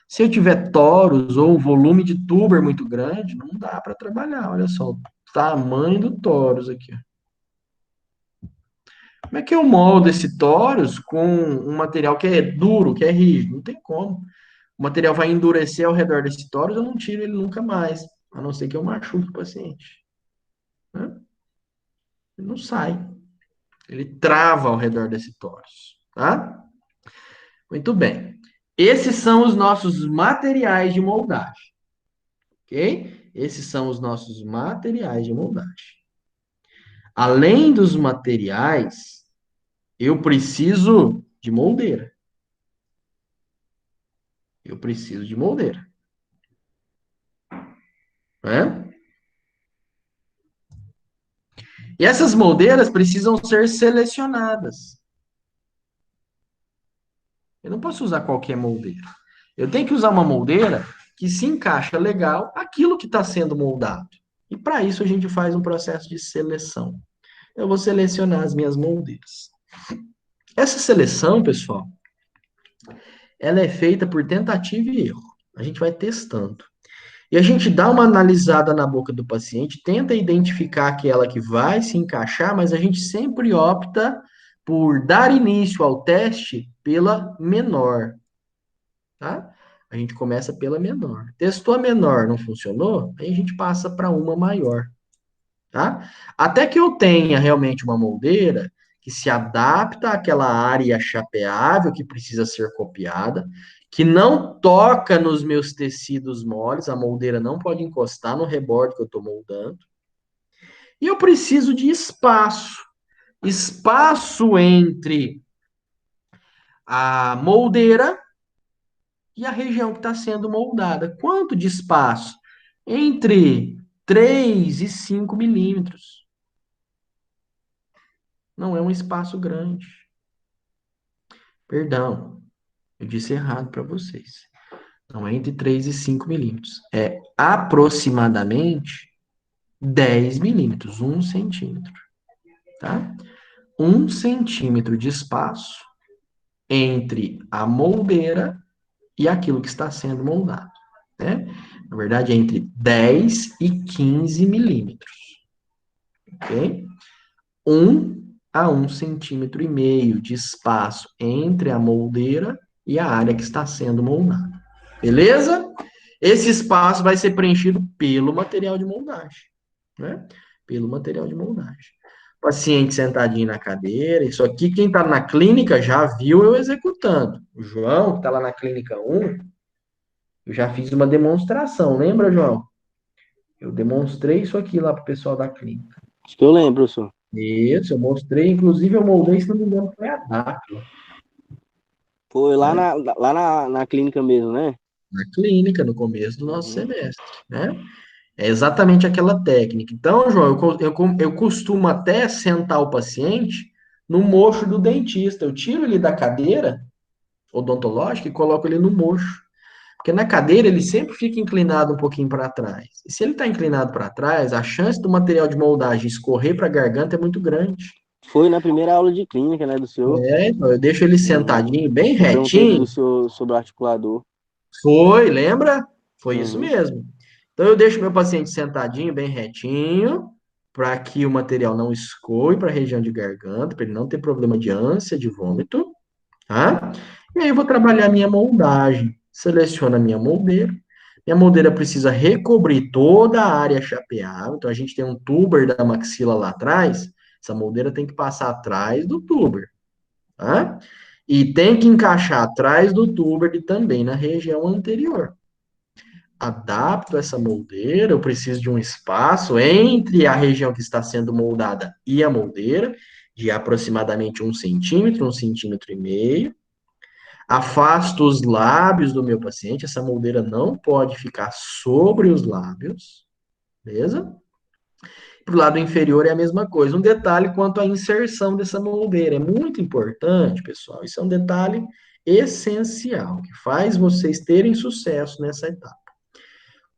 Se eu tiver toros ou volume de tuber muito grande, não dá para trabalhar. Olha só o tamanho do toros aqui. Como é que eu moldo esse toros com um material que é duro, que é rígido? Não tem como. O material vai endurecer ao redor desse toros, eu não tiro ele nunca mais, a não ser que eu machuque o paciente, né? Ele não sai. Ele trava ao redor desse toros, tá? Muito bem. Esses são os nossos materiais de moldagem, ok? Esses são os nossos materiais de moldagem. Além dos materiais, eu preciso de moldeira. Eu preciso de moldeira, né? E essas moldeiras precisam ser selecionadas. Eu não posso usar qualquer moldeira. Eu tenho que usar uma moldeira que se encaixa legal aquilo que está sendo moldado. E para isso a gente faz um processo de seleção. Eu vou selecionar as minhas moldeiras. Essa seleção, pessoal, ela é feita por tentativa e erro. A gente vai testando. E a gente dá uma analisada na boca do paciente, tenta identificar aquela que vai se encaixar, mas a gente sempre opta por dar início ao teste pela menor, tá? A gente começa pela menor. Testou a menor, não funcionou? Aí a gente passa para uma maior, tá? Até que eu tenha realmente uma moldeira que se adapta àquela área chapeável que precisa ser copiada, que não toca nos meus tecidos moles, a moldeira não pode encostar no reborde que eu estou moldando. E eu preciso de espaço. Espaço entre a moldeira e a região que está sendo moldada. Quanto de espaço? Entre 3 e 5 milímetros. Não é um espaço grande. Perdão, eu disse errado para vocês. Não é entre 3 e 5 milímetros. É aproximadamente 10 milímetros, 1 centímetro. Tá? 1 centímetro de espaço entre a moldeira e aquilo que está sendo moldado. Né? Na verdade, é entre 10 e 15 milímetros. Ok? 1 a 1,5 centímetros de espaço entre a moldeira e a área que está sendo moldada. Beleza? Esse espaço vai ser preenchido pelo material de moldagem, né? Pelo material de moldagem. Paciente sentadinho na cadeira, isso aqui, quem está na clínica já viu eu executando. O João, que está lá na clínica 1, eu já fiz uma demonstração, lembra, João? Eu demonstrei isso aqui lá para o pessoal da clínica. Acho que eu lembro, professor. Isso, eu mostrei, inclusive eu moldei, se não me engano, foi a dáctilo. Foi lá Né? na clínica mesmo, né? Na clínica, no começo do nosso Uhum. semestre, né? É exatamente aquela técnica. Então, João, eu costumo até sentar o paciente no mocho do dentista. Eu tiro ele da cadeira odontológica e coloco ele no mocho. Porque na cadeira ele sempre fica inclinado um pouquinho para trás. E se ele está inclinado para trás, a chance do material de moldagem escorrer para a garganta é muito grande. Foi na primeira aula de clínica, né, do senhor. Então eu deixo ele Uhum. sentadinho, bem Eu perguntei retinho. do senhor sobre o articulador. Foi, lembra? Foi isso Uhum. mesmo. Então eu deixo meu paciente sentadinho, bem retinho, para que o material não escoe para a região de garganta, para ele não ter problema de ânsia, de vômito, tá? E aí eu vou trabalhar minha moldagem. Seleciono a minha moldeira. Minha moldeira precisa recobrir toda a área chapeável. Então a gente tem um tuber da maxila lá atrás. Essa moldeira tem que passar atrás do tuber, tá? E tem que encaixar atrás do tuber e também na região anterior. Adapto essa moldeira, eu preciso de um espaço entre a região que está sendo moldada e a moldeira, de aproximadamente 1 centímetro, 1,5 centímetros. Afasto os lábios do meu paciente, essa moldeira não pode ficar sobre os lábios, beleza? Para o lado inferior é a mesma coisa. Um detalhe quanto à inserção dessa moldeira. É muito importante, pessoal. Isso é um detalhe essencial, que faz vocês terem sucesso nessa etapa.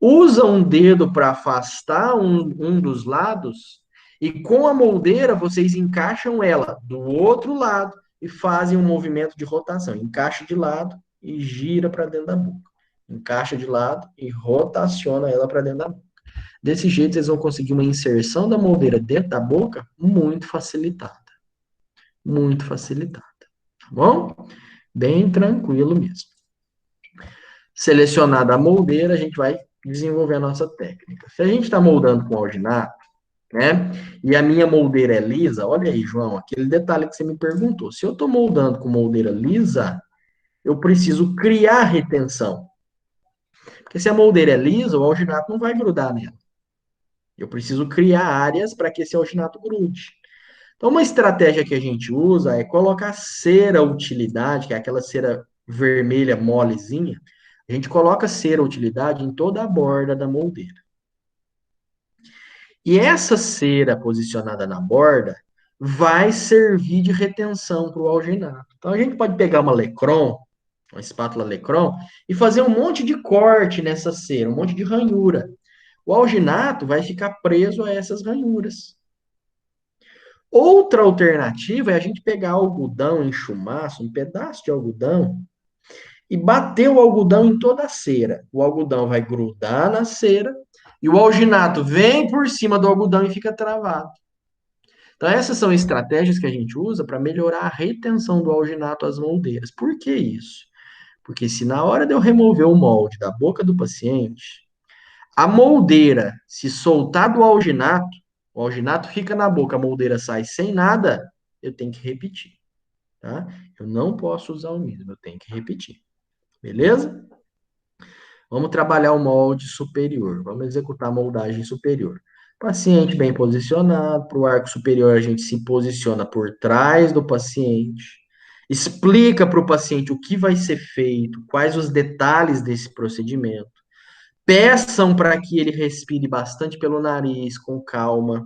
Usa um dedo para afastar um dos lados e com a moldeira vocês encaixam ela do outro lado e fazem um movimento de rotação. Encaixa de lado e gira para dentro da boca. Encaixa de lado e rotaciona ela para dentro da boca. Desse jeito, vocês vão conseguir uma inserção da moldeira dentro da boca muito facilitada. Muito facilitada. Tá bom? Bem tranquilo mesmo. Selecionada a moldeira, a gente vai desenvolver a nossa técnica. Se a gente está moldando com alginato, né? E a minha moldeira é lisa, olha aí, João, aquele detalhe que você me perguntou. Se eu estou moldando com moldeira lisa, eu preciso criar retenção. Porque se a moldeira é lisa, o alginato não vai grudar nela. Eu preciso criar áreas para que esse alginato grude. Então, uma estratégia que a gente usa é colocar cera utilidade, que é aquela cera vermelha molezinha. A gente coloca cera utilidade em toda a borda da moldeira. E essa cera posicionada na borda vai servir de retenção para o alginato. Então, a gente pode pegar uma Lecron, uma espátula Lecron, e fazer um monte de corte nessa cera, um monte de ranhura. O alginato vai ficar preso a essas ranhuras. Outra alternativa é a gente pegar algodão em chumaço, um pedaço de algodão, e bater o algodão em toda a cera. O algodão vai grudar na cera e o alginato vem por cima do algodão e fica travado. Então, essas são estratégias que a gente usa para melhorar a retenção do alginato às moldeiras. Por que isso? Porque se na hora de eu remover o molde da boca do paciente, a moldeira se soltar do alginato, o alginato fica na boca, a moldeira sai sem nada, eu tenho que repetir, tá? Eu não posso usar o mesmo, eu tenho que repetir. Beleza? Vamos trabalhar o molde superior. Vamos executar a moldagem superior. Paciente bem posicionado. Para o arco superior, a gente se posiciona por trás do paciente. Explica para o paciente o que vai ser feito, quais os detalhes desse procedimento. Peçam para que ele respire bastante pelo nariz, com calma,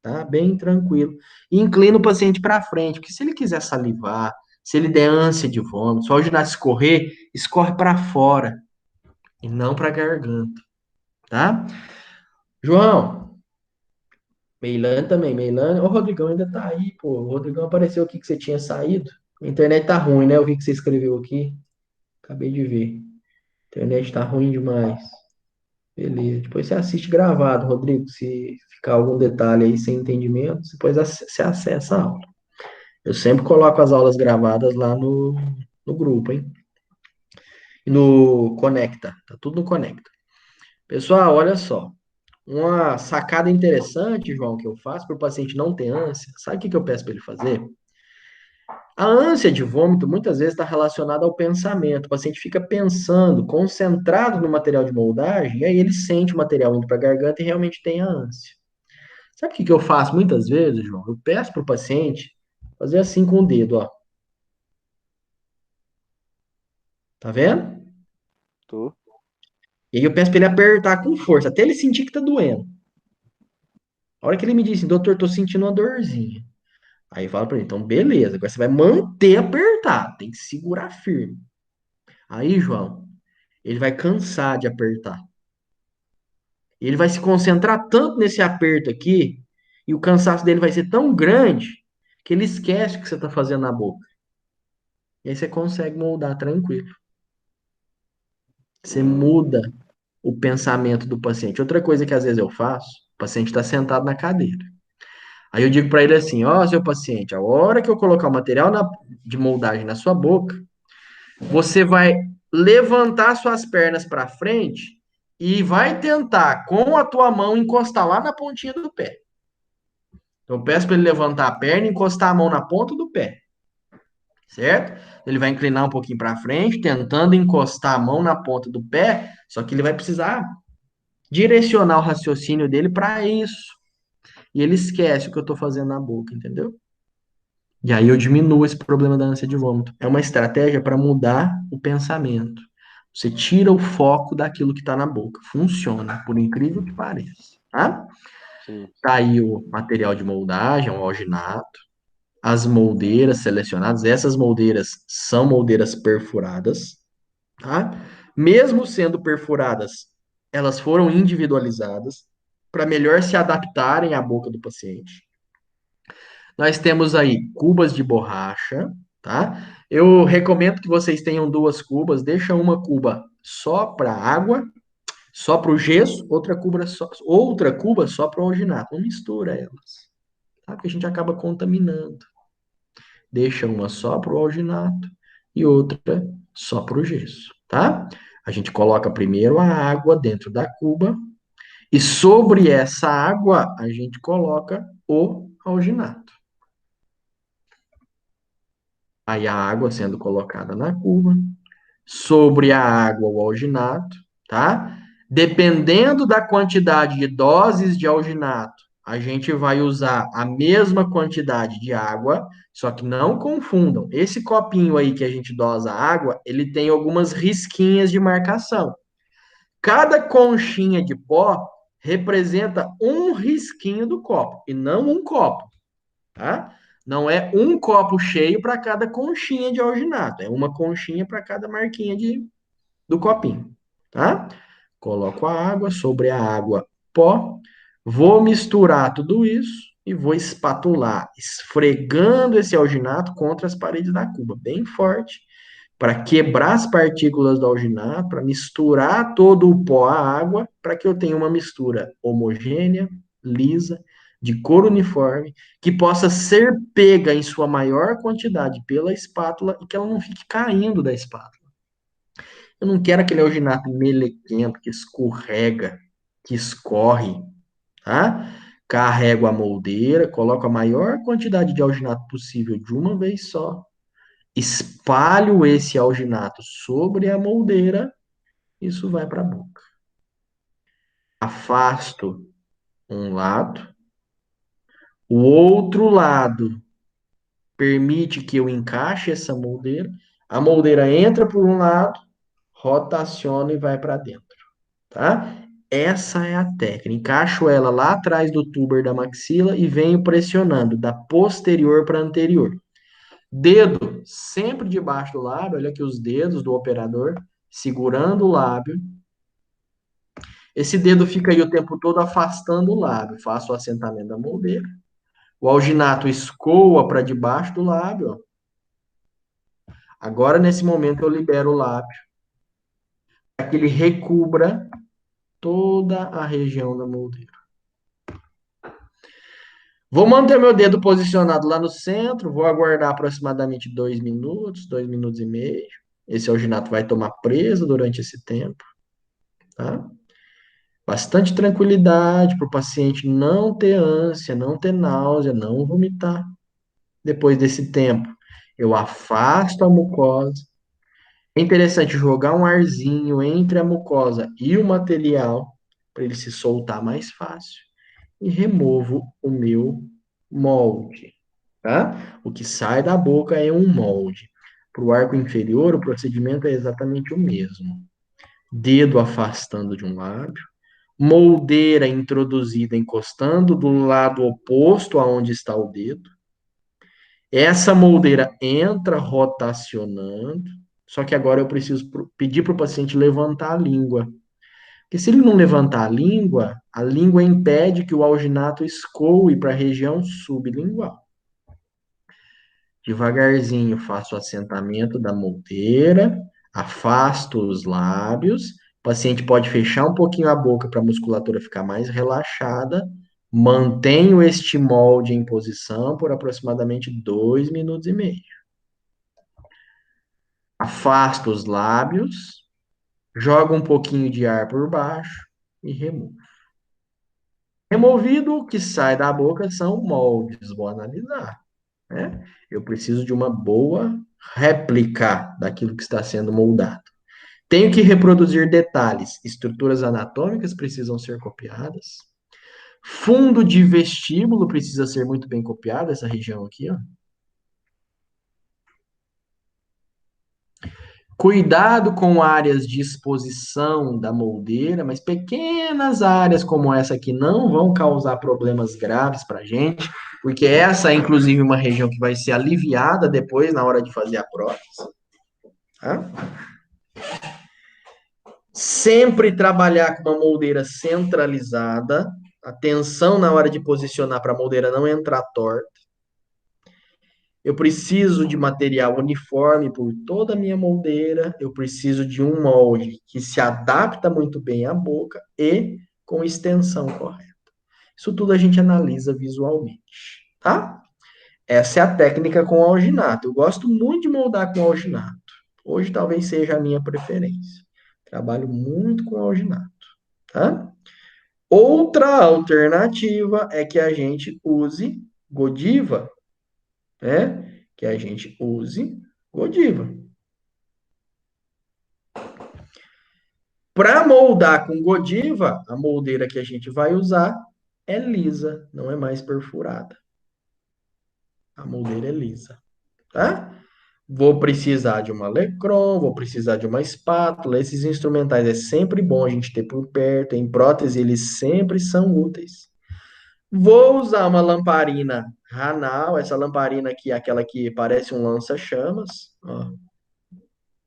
tá? Bem tranquilo. E inclina o paciente para frente, porque se ele quiser salivar, se ele der ânsia de vômito, só o ginásio escorrer, escorre para fora e não para a garganta, tá? João, Meilane também, Meilane, o Rodrigão ainda tá aí, pô. O Rodrigão apareceu aqui que você tinha saído. A internet tá ruim, né? Eu vi que você escreveu aqui. Acabei de ver. A internet tá ruim demais. Beleza. Depois você assiste gravado, Rodrigo. Se ficar algum detalhe aí sem entendimento, depois você acessa a aula. Eu sempre coloco as aulas gravadas lá no grupo, hein? E no Conecta. Tá tudo no Conecta. Pessoal, olha só. Uma sacada interessante, João, que eu faço para o paciente não ter ânsia. Sabe o que eu peço para ele fazer? A ânsia de vômito muitas vezes está relacionada ao pensamento. O paciente fica pensando, concentrado no material de moldagem, e aí ele sente o material indo para a garganta e realmente tem a ânsia. Sabe o que eu faço muitas vezes, João? Eu peço para o paciente fazer assim com o dedo, ó. Tá vendo? Tô. E aí eu peço para ele apertar com força, até ele sentir que tá doendo. A hora que ele me disse, doutor, tô sentindo uma dorzinha. Aí fala para ele, então beleza, agora você vai manter apertado, tem que segurar firme. Aí, João, ele vai cansar de apertar. Ele vai se concentrar tanto nesse aperto aqui, e o cansaço dele vai ser tão grande, que ele esquece o que você está fazendo na boca. E aí você consegue moldar tranquilo. Você muda o pensamento do paciente. Outra coisa que às vezes eu faço, o paciente está sentado na cadeira. Aí eu digo para ele assim, ó, seu paciente, a hora que eu colocar o material de moldagem na sua boca, você vai levantar suas pernas para frente e vai tentar, com a tua mão, encostar lá na pontinha do pé. Então, eu peço para ele levantar a perna e encostar a mão na ponta do pé, certo? Ele vai inclinar um pouquinho para frente, tentando encostar a mão na ponta do pé, só que ele vai precisar direcionar o raciocínio dele para isso. E ele esquece o que eu estou fazendo na boca, entendeu? E aí eu diminuo esse problema da ânsia de vômito. É uma estratégia para mudar o pensamento. Você tira o foco daquilo que está na boca. Funciona, por incrível que pareça, tá? Sim. Tá aí o material de moldagem, o alginato, as moldeiras selecionadas. Essas moldeiras são moldeiras perfuradas, tá? Mesmo sendo perfuradas, elas foram individualizadas para melhor se adaptarem à boca do paciente. Nós temos aí cubas de borracha, tá? Eu recomendo que vocês tenham duas cubas, deixa uma cuba só para água, só para o gesso, outra cuba só para o alginato. Não mistura elas, tá? Porque a gente acaba contaminando. Deixa uma só para o alginato e outra só para o gesso, tá? A gente coloca primeiro a água dentro da cuba e sobre essa água a gente coloca o alginato. Aí a água sendo colocada na cuba, sobre a água o alginato, tá? Dependendo da quantidade de doses de alginato, a gente vai usar a mesma quantidade de água, só que não confundam. Esse copinho aí que a gente dosa a água, ele tem algumas risquinhas de marcação. Cada conchinha de pó representa um risquinho do copo, e não um copo, tá? Não é um copo cheio para cada conchinha de alginato, é uma conchinha para cada marquinha do copinho, tá? Coloco a água, sobre a água, pó, vou misturar tudo isso e vou espatular, esfregando esse alginato contra as paredes da cuba, bem forte, para quebrar as partículas do alginato, para misturar todo o pó à água, para que eu tenha uma mistura homogênea, lisa, de cor uniforme, que possa ser pega em sua maior quantidade pela espátula e que ela não fique caindo da espátula. Eu não quero aquele alginato melequento que escorrega, que escorre, tá? Carrego a moldeira, coloco a maior quantidade de alginato possível de uma vez só, espalho esse alginato sobre a moldeira, isso vai para a boca. Afasto um lado, o outro lado permite que eu encaixe essa moldeira, a moldeira entra por um lado, rotaciona e vai para dentro, tá? Essa é a técnica. Encaixo ela lá atrás do tuber da maxila e venho pressionando da posterior para anterior. Dedo sempre debaixo do lábio, olha aqui os dedos do operador, segurando o lábio. Esse dedo fica aí o tempo todo afastando o lábio. Faço o assentamento da moldeira. O alginato escoa para debaixo do lábio. Ó. Agora, nesse momento, eu libero o lábio para que ele recubra toda a região da moldeira. Vou manter meu dedo posicionado lá no centro, vou aguardar aproximadamente 2 minutos e meio. Esse alginato vai tomar presa durante esse tempo, tá? Bastante tranquilidade para o paciente não ter ânsia, não ter náusea, não vomitar. Depois desse tempo, eu afasto a mucosa. É interessante jogar um arzinho entre a mucosa e o material para ele se soltar mais fácil. E removo o meu molde, tá? O que sai da boca é um molde. Para o arco inferior, o procedimento é exatamente o mesmo. Dedo afastando de um lábio, moldeira introduzida encostando do lado oposto aonde está o dedo. Essa moldeira entra rotacionando, só que agora eu preciso pedir para o paciente levantar a língua. Porque se ele não levantar a língua impede que o alginato escoe para a região sublingual. Devagarzinho faço o assentamento da moldeira, afasto os lábios. O paciente pode fechar um pouquinho a boca para a musculatura ficar mais relaxada. Mantenho este molde em posição por aproximadamente 2 minutos e meio. Afasto os lábios, jogo um pouquinho de ar por baixo e removo. Removido, o que sai da boca são moldes. Vou analisar, né? Eu preciso de uma boa réplica daquilo que está sendo moldado. Tenho que reproduzir detalhes. Estruturas anatômicas precisam ser copiadas. Fundo de vestíbulo precisa ser muito bem copiado, essa região aqui, ó. Cuidado com áreas de exposição da moldeira, mas pequenas áreas como essa aqui não vão causar problemas graves para a gente, porque essa é inclusive uma região que vai ser aliviada depois na hora de fazer a prótese. Tá? Sempre trabalhar com uma moldeira centralizada, atenção na hora de posicionar para a moldeira não entrar torta. Eu preciso de material uniforme por toda a minha moldeira. Eu preciso de um molde que se adapta muito bem à boca e com extensão correta. Isso tudo a gente analisa visualmente, tá? Essa é a técnica com alginato. Eu gosto muito de moldar com alginato. Hoje talvez seja a minha preferência. Trabalho muito com alginato, tá? Outra alternativa é que a gente use Godiva, né? Que a gente use Godiva. Para moldar com Godiva, a moldeira que a gente vai usar é lisa, não é mais perfurada. A moldeira é lisa, tá? Vou precisar de uma Lecron, vou precisar de uma espátula. Esses instrumentais é sempre bom a gente ter por perto. Em prótese, eles sempre são úteis. Vou usar uma lamparina Hanau. Essa lamparina aqui é aquela que parece um lança-chamas. Ó.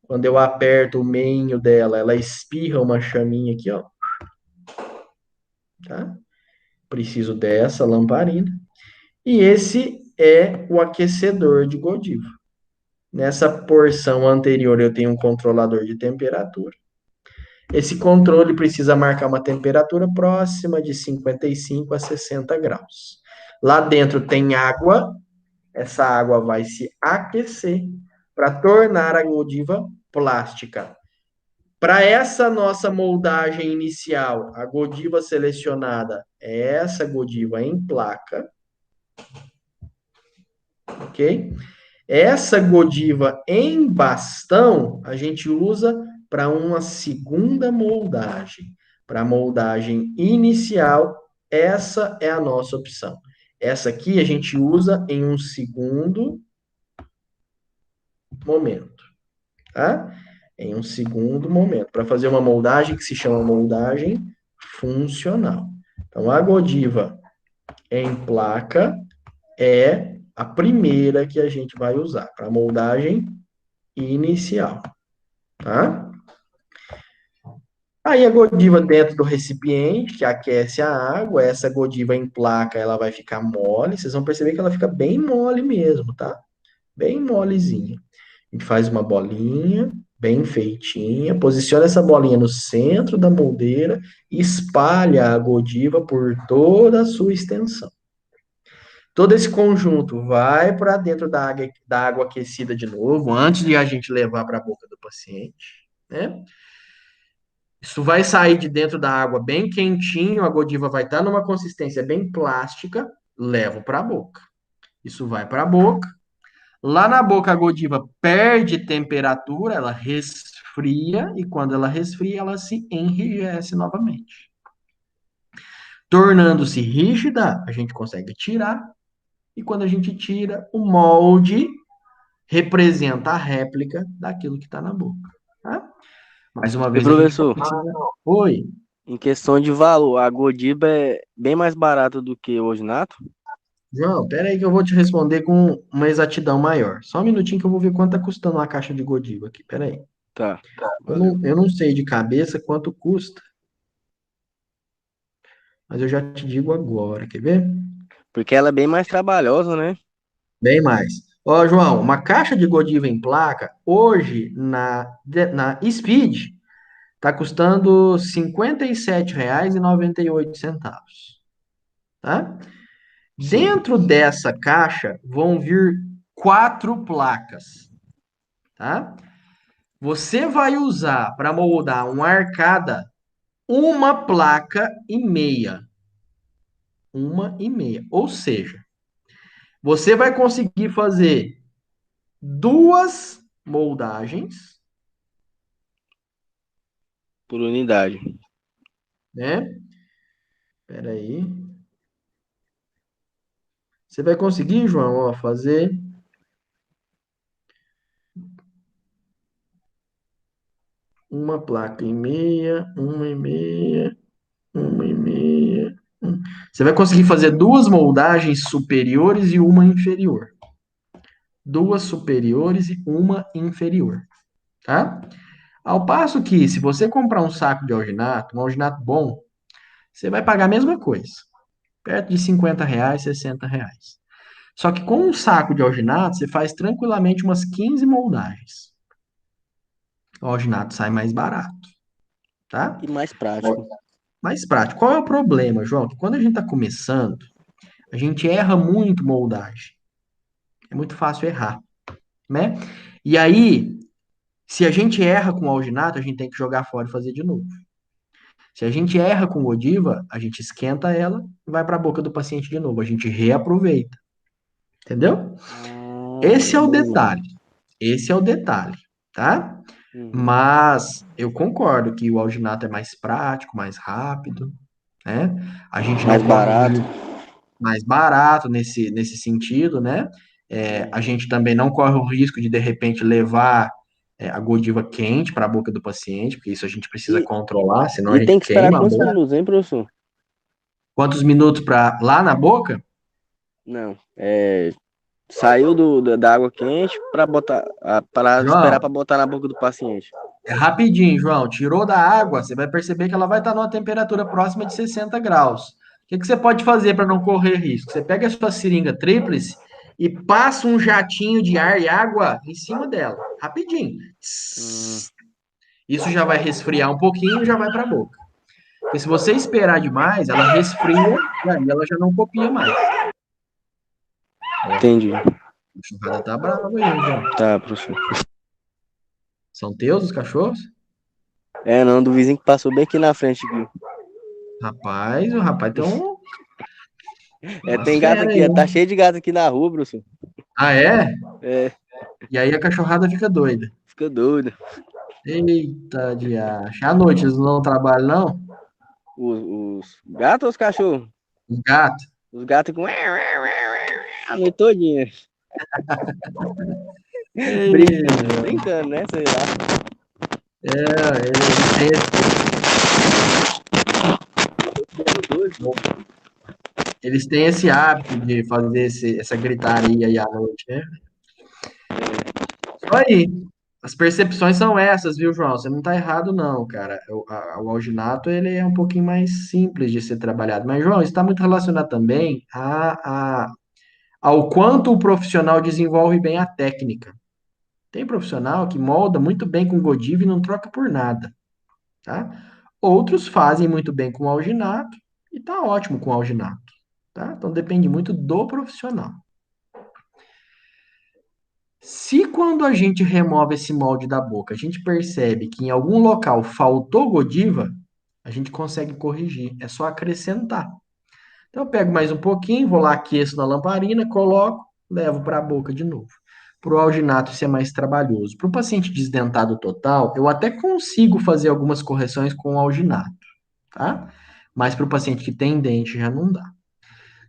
Quando eu aperto o meinho dela, ela espirra uma chaminha aqui, ó. Tá? Preciso dessa lamparina. E esse é o aquecedor de Godiva. Nessa porção anterior eu tenho um controlador de temperatura. Esse controle precisa marcar uma temperatura próxima de 55 a 60 graus. Lá dentro tem água, essa água vai se aquecer para tornar a Godiva plástica. Para essa nossa moldagem inicial, a Godiva selecionada é essa Godiva em placa, ok? Essa Godiva em bastão, a gente usa para uma segunda moldagem. Para a moldagem inicial, essa é a nossa opção. Essa aqui a gente usa em um segundo momento, tá? Em um segundo momento, para fazer uma moldagem que se chama moldagem funcional. Então, a Godiva em placa é a primeira que a gente vai usar para moldagem inicial, tá? Aí a Godiva dentro do recipiente, que aquece a água, essa Godiva em placa, ela vai ficar mole, vocês vão perceber que ela fica bem mole mesmo, tá? Bem molezinha. A gente faz uma bolinha, bem feitinha, posiciona essa bolinha no centro da moldeira e espalha a Godiva por toda a sua extensão. Todo esse conjunto vai para dentro da água aquecida de novo, antes de a gente levar para a boca do paciente, né? Isso vai sair de dentro da água bem quentinho, a Godiva vai estar numa consistência bem plástica, levo para a boca. Isso vai para a boca. Lá na boca, a Godiva perde temperatura, ela resfria, e quando ela resfria, ela se enrijece novamente. Tornando-se rígida, a gente consegue tirar, e quando a gente tira, o molde representa a réplica daquilo que está na boca. Tá? Mais uma E vez, a gente professor, precisa... Oi. em questão de valor, a Godiva é bem mais barata do que o Oginato? João, pera aí que eu vou te responder com uma exatidão maior. Só um minutinho que eu vou ver quanto está custando uma caixa de Godiva aqui. Pera aí. Tá, Eu valeu. não, eu não sei de cabeça quanto custa, mas eu já te digo agora, quer ver? Porque ela é bem mais trabalhosa, né? Bem mais. Ó, João, uma caixa de Godiva em placa, hoje na Speed, está custando R$ 57,98, tá? Sim. Dentro dessa caixa vão vir 4 placas, tá? Você vai usar para moldar uma arcada uma placa e meia. Uma e meia. Ou seja, você vai conseguir fazer 2 moldagens, Por unidade. né? Espera aí. Você vai conseguir, João, ó, fazer uma placa e meia, uma e meia, uma e meia. Você vai conseguir fazer 2 moldagens superiores e uma inferior. 2 superiores e uma inferior, tá? Ao passo que, se você comprar um saco de alginato, um alginato bom, você vai pagar a mesma coisa, perto de R$ 50, R$ 60. Só que com um saco de alginato, você faz tranquilamente umas 15 moldagens. O alginato sai mais barato, tá? E mais prático. Mais prático. Qual é o problema, João? Que quando a gente está começando, a gente erra muito moldagem. É muito fácil errar, né? E aí, se a gente erra com alginato, a gente tem que jogar fora e fazer de novo. Se a gente erra com Godiva, a gente esquenta ela e vai para a boca do paciente de novo. A gente reaproveita. Entendeu? Esse é o Entendi. detalhe. Esse é o detalhe, tá? Uhum. Mas eu concordo que o alginato é mais prático, mais rápido, né? A gente Mais não corre o barato. risco, mais barato nesse sentido, né? A gente também não corre o risco de repente, levar a Godiva quente para a boca do paciente, porque isso a gente precisa E, controlar, senão a e tem gente que esperar queima a quantos boca. minutos, hein, professor? Quantos minutos para lá na boca? Não. Saiu da água quente para esperar João, para botar na boca do paciente. é rapidinho, João. Tirou da água, você vai perceber que ela vai estar numa temperatura próxima de 60 graus. O que você pode fazer para não correr risco? Você pega a sua seringa tríplice e passa um jatinho de ar e água em cima dela, rapidinho. Isso já vai resfriar um pouquinho e já vai para a boca. Porque se você esperar demais, ela resfria e aí ela já não copia mais. Entendi. A cachorrada tá brava aí, João. Tá, professor. São teus os cachorros? É, não, do vizinho que passou bem aqui na frente aqui. Rapaz, o rapaz tem umas Tem gato fera aqui, aí. tá cheio de gato aqui na rua, professor. Ah, é? É, E aí a cachorrada fica doida. fica doido. Eita, diacho. À noite eles não trabalham, não? Os gatos ou os cachorros? Os gatos. Os gatos com a noite todinha. Brincando, né? Sei lá. Eles têm Doido. eles têm esse hábito de fazer essa gritaria aí à noite, né? Só aí. As percepções são essas, viu, João? Você não tá errado, não, cara. O alginato, ele é um pouquinho mais simples de ser trabalhado. Mas, João, isso está muito relacionado também ao quanto o profissional desenvolve bem a técnica. Tem profissional que molda muito bem com Godiva e não troca por nada, tá? Outros fazem muito bem com alginato e tá ótimo com alginato, tá? Então depende muito do profissional. Se quando a gente remove esse molde da boca, a gente percebe que em algum local faltou Godiva, a gente consegue corrigir, é só acrescentar. Então eu pego mais um pouquinho, vou lá, aqueço na lamparina, coloco, levo para a boca de novo. Para o alginato isso é mais trabalhoso. Para o paciente desdentado total, eu até consigo fazer algumas correções com o alginato, tá? Mas para o paciente que tem dente já não dá.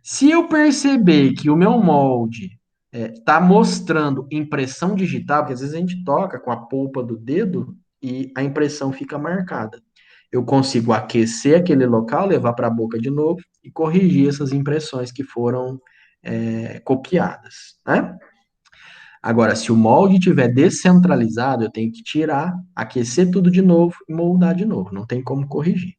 Se eu perceber que o meu molde está mostrando impressão digital, porque às vezes a gente toca com a polpa do dedo e a impressão fica marcada. Eu consigo aquecer aquele local, levar para a boca de novo e corrigir essas impressões que foram copiadas, né? Agora, se o molde estiver descentralizado, eu tenho que tirar, aquecer tudo de novo e moldar de novo. Não tem como corrigir.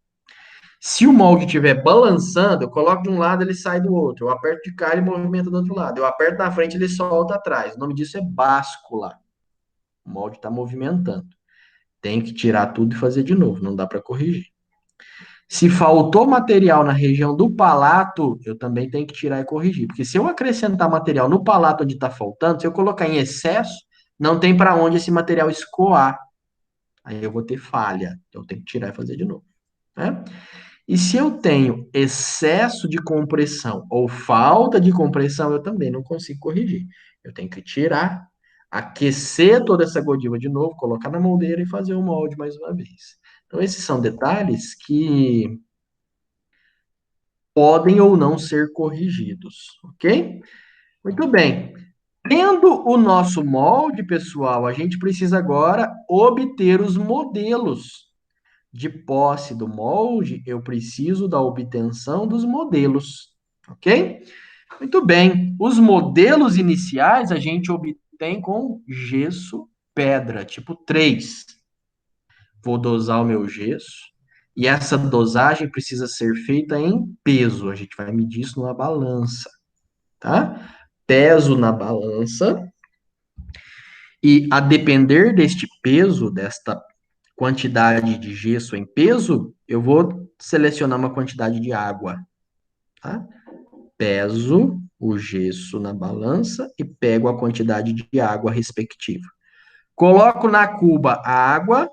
Se o molde estiver balançando, eu coloco de um lado, ele sai do outro. Eu aperto de cá, ele movimenta do outro lado. Eu aperto na frente, ele solta atrás. O nome disso é báscula. O molde está movimentando. Tem que tirar tudo e fazer de novo. Não dá para corrigir. Se faltou material na região do palato, eu também tenho que tirar e corrigir. Porque se eu acrescentar material no palato onde está faltando, se eu colocar em excesso, não tem para onde esse material escoar. Aí eu vou ter falha. Eu tenho que tirar e fazer de novo, né? E se eu tenho excesso de compressão ou falta de compressão, eu também não consigo corrigir. Eu tenho que tirar, aquecer toda essa godiva de novo, colocar na moldeira e fazer o molde mais uma vez. Então, esses são detalhes que podem ou não ser corrigidos, ok? Muito bem. Tendo o nosso molde, pessoal, a gente precisa agora obter os modelos. De posse do molde, eu preciso da obtenção dos modelos, ok? Muito bem. Os modelos iniciais a gente obtém com gesso pedra, tipo 3. Vou dosar o meu gesso. E essa dosagem precisa ser feita em peso. A gente vai medir isso numa balança, tá? Peso na balança. E a depender deste peso, desta quantidade de gesso em peso, eu vou selecionar uma quantidade de água, tá? Peso o gesso na balança e pego a quantidade de água respectiva. Coloco na cuba a água,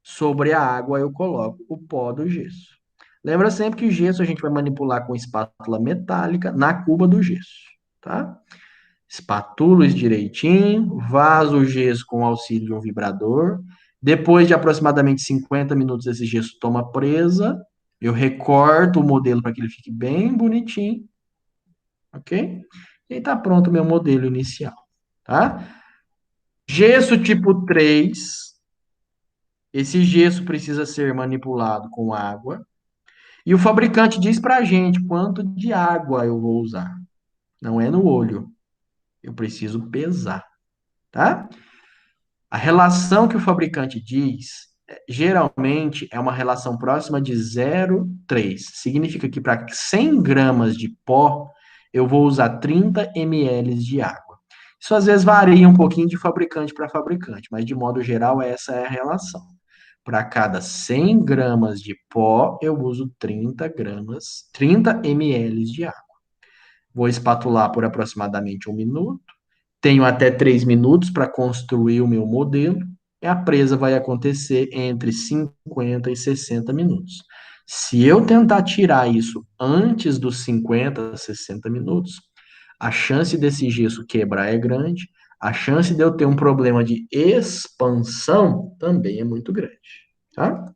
sobre a água eu coloco o pó do gesso. Lembra sempre que o gesso a gente vai manipular com espátula metálica na cuba do gesso, tá? Espatulo isso direitinho, vaso o gesso com o auxílio de um vibrador. Depois de aproximadamente 50 minutos, esse gesso toma presa. Eu recorto o modelo para que ele fique bem bonitinho. Ok? E está pronto o meu modelo inicial. Tá? Gesso tipo 3. Esse gesso precisa ser manipulado com água. E o fabricante diz para a gente quanto de água eu vou usar. Não é no olho. Eu preciso pesar. Tá? A relação que o fabricante diz, geralmente é uma relação próxima de 0,3. Significa que para 100 gramas de pó, eu vou usar 30 ml de água. Isso às vezes varia um pouquinho de fabricante para fabricante, mas de modo geral essa é a relação. Para cada 100 gramas de pó, eu uso 30 ml de água. Vou espatular por aproximadamente 1 minuto. Tenho até 3 minutos para construir o meu modelo. E a presa vai acontecer entre 50 e 60 minutos. Se eu tentar tirar isso antes dos 50, 60 minutos, a chance desse gesso quebrar é grande. A chance de eu ter um problema de expansão também é muito grande, tá?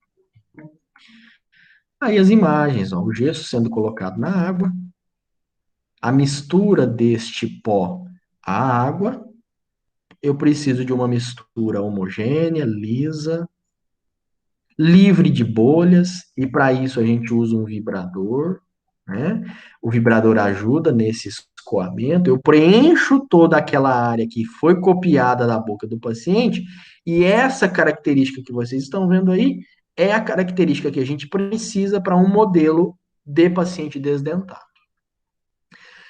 Aí as imagens, ó, o gesso sendo colocado na água, a mistura deste pó à água. Eu preciso de uma mistura homogênea, lisa, livre de bolhas, e para isso a gente usa um vibrador, né? O vibrador ajuda nesse escoamento. Eu preencho toda aquela área que foi copiada da boca do paciente, e essa característica que vocês estão vendo aí é a característica que a gente precisa para um modelo de paciente desdentado.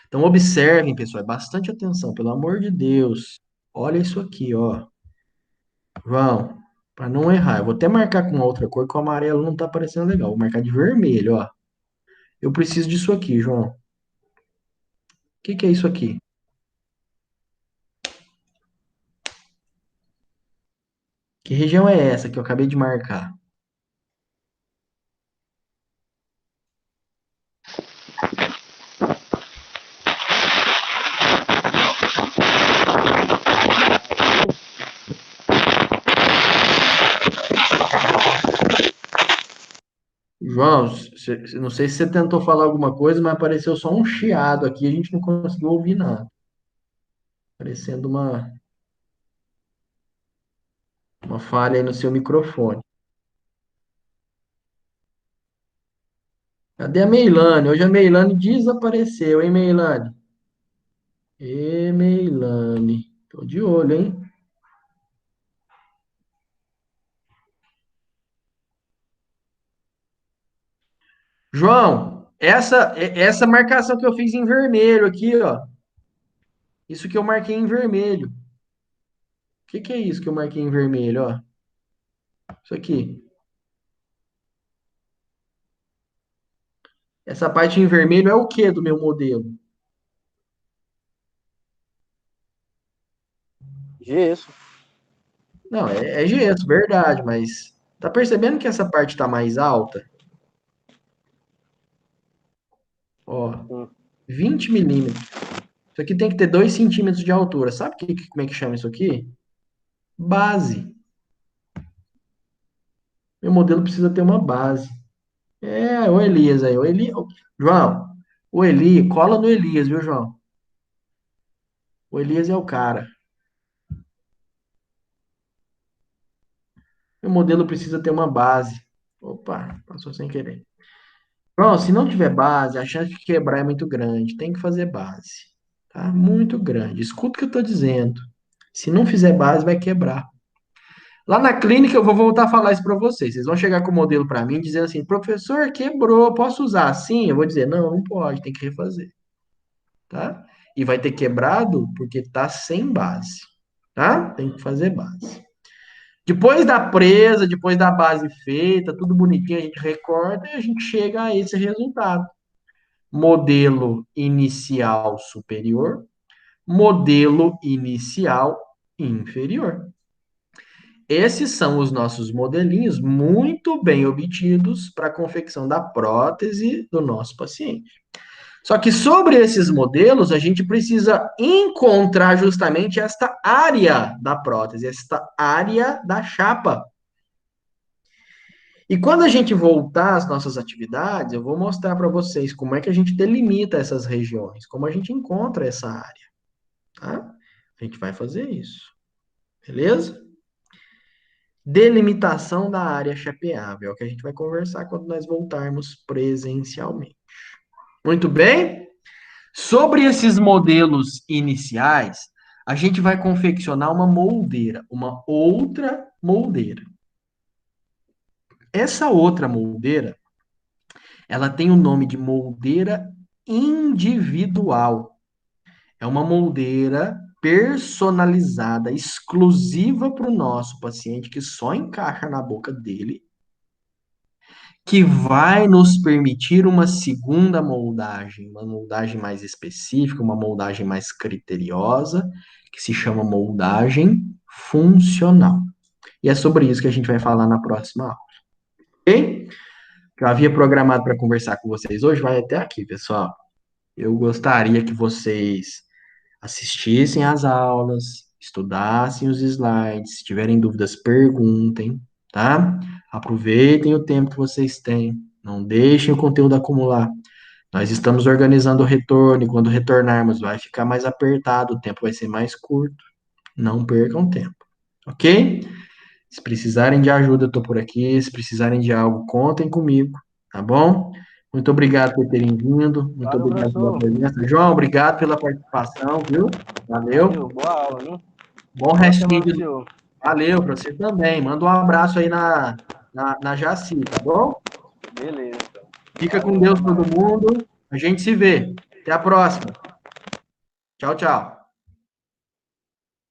Então, observem, pessoal, bastante atenção, pelo amor de Deus. Olha isso aqui, ó. João, para não errar, eu vou até marcar com uma outra cor, que o amarelo não tá parecendo legal. Vou marcar de vermelho, ó. Eu preciso disso aqui, João. O que é isso aqui? Que região é essa que eu acabei de marcar? João, não sei se você tentou falar alguma coisa, mas apareceu só um chiado aqui, a gente não conseguiu ouvir nada. Parecendo uma falha aí no seu microfone. Cadê a Meilane? Hoje a Meilane desapareceu, hein, Meilane? Meilane. Tô de olho, hein? João, essa marcação que eu fiz em vermelho aqui, ó. Isso que eu marquei em vermelho. O que é isso que eu marquei em vermelho, ó? Isso aqui. Essa parte em vermelho é o que do meu modelo? Gesso. Não, é gesso, verdade, mas tá percebendo que essa parte tá mais alta? Ó, Hum. 20 milímetros. Isso aqui tem que ter 2 centímetros de altura. Sabe como é que chama isso aqui? Base. Meu modelo precisa ter uma base. O Elias aí. João, o Eli, cola no Elias, viu, João? O Elias é o cara. Meu modelo precisa ter uma base. Opa, passou sem querer. João, se não tiver base, a chance de quebrar é muito grande. Tem que fazer base. Tá? Muito grande. Escuta o que eu estou dizendo. Se não fizer base, vai quebrar. Lá na clínica, eu vou voltar a falar isso para vocês. Vocês vão chegar com o modelo para mim dizendo assim: professor, quebrou, posso usar assim? Eu vou dizer: não, não pode, tem que refazer. Tá? E vai ter quebrado porque tá sem base. Tá? Tem que fazer base. Depois da presa, depois da base feita, tudo bonitinho, a gente recorta e a gente chega a esse resultado. Modelo inicial superior, modelo inicial inferior. Esses são os nossos modelinhos muito bem obtidos para a confecção da prótese do nosso paciente. Só que sobre esses modelos, a gente precisa encontrar justamente esta área da prótese, esta área da chapa. E quando a gente voltar às nossas atividades, eu vou mostrar para vocês como é que a gente delimita essas regiões, como a gente encontra essa área, tá? A gente vai fazer isso, beleza? Delimitação da área chapeável, é o que a gente vai conversar quando nós voltarmos presencialmente. Muito bem? Sobre esses modelos iniciais, a gente vai confeccionar uma moldeira, uma outra moldeira. Essa outra moldeira, ela tem o nome de moldeira individual. É uma moldeira personalizada, exclusiva para o nosso paciente, que só encaixa na boca dele, que vai nos permitir uma segunda moldagem, uma moldagem mais específica, uma moldagem mais criteriosa, que se chama moldagem funcional. E é sobre isso que a gente vai falar na próxima aula. Ok? Que eu havia programado para conversar com vocês hoje vai até aqui, pessoal. Eu gostaria que vocês assistissem às aulas, estudassem os slides, se tiverem dúvidas, perguntem, tá? Aproveitem o tempo que vocês têm, não deixem o conteúdo acumular. Nós estamos organizando o retorno e quando retornarmos vai ficar mais apertado, o tempo vai ser mais curto. Não percam tempo, ok? Se precisarem de ajuda, eu estou por aqui. Se precisarem de algo, contem comigo, tá bom? Muito obrigado por terem vindo. Muito Valeu, obrigado pela professor. presença. João, obrigado pela participação, viu? Valeu. Valeu, boa aula, viu? Bom Boa restinho semana pro de... senhor. Valeu para você também. Manda um abraço aí na Jaci, tá bom? Beleza. Fica com Valeu, Deus até todo mais. mundo. A gente se vê. Até a próxima. Tchau, tchau.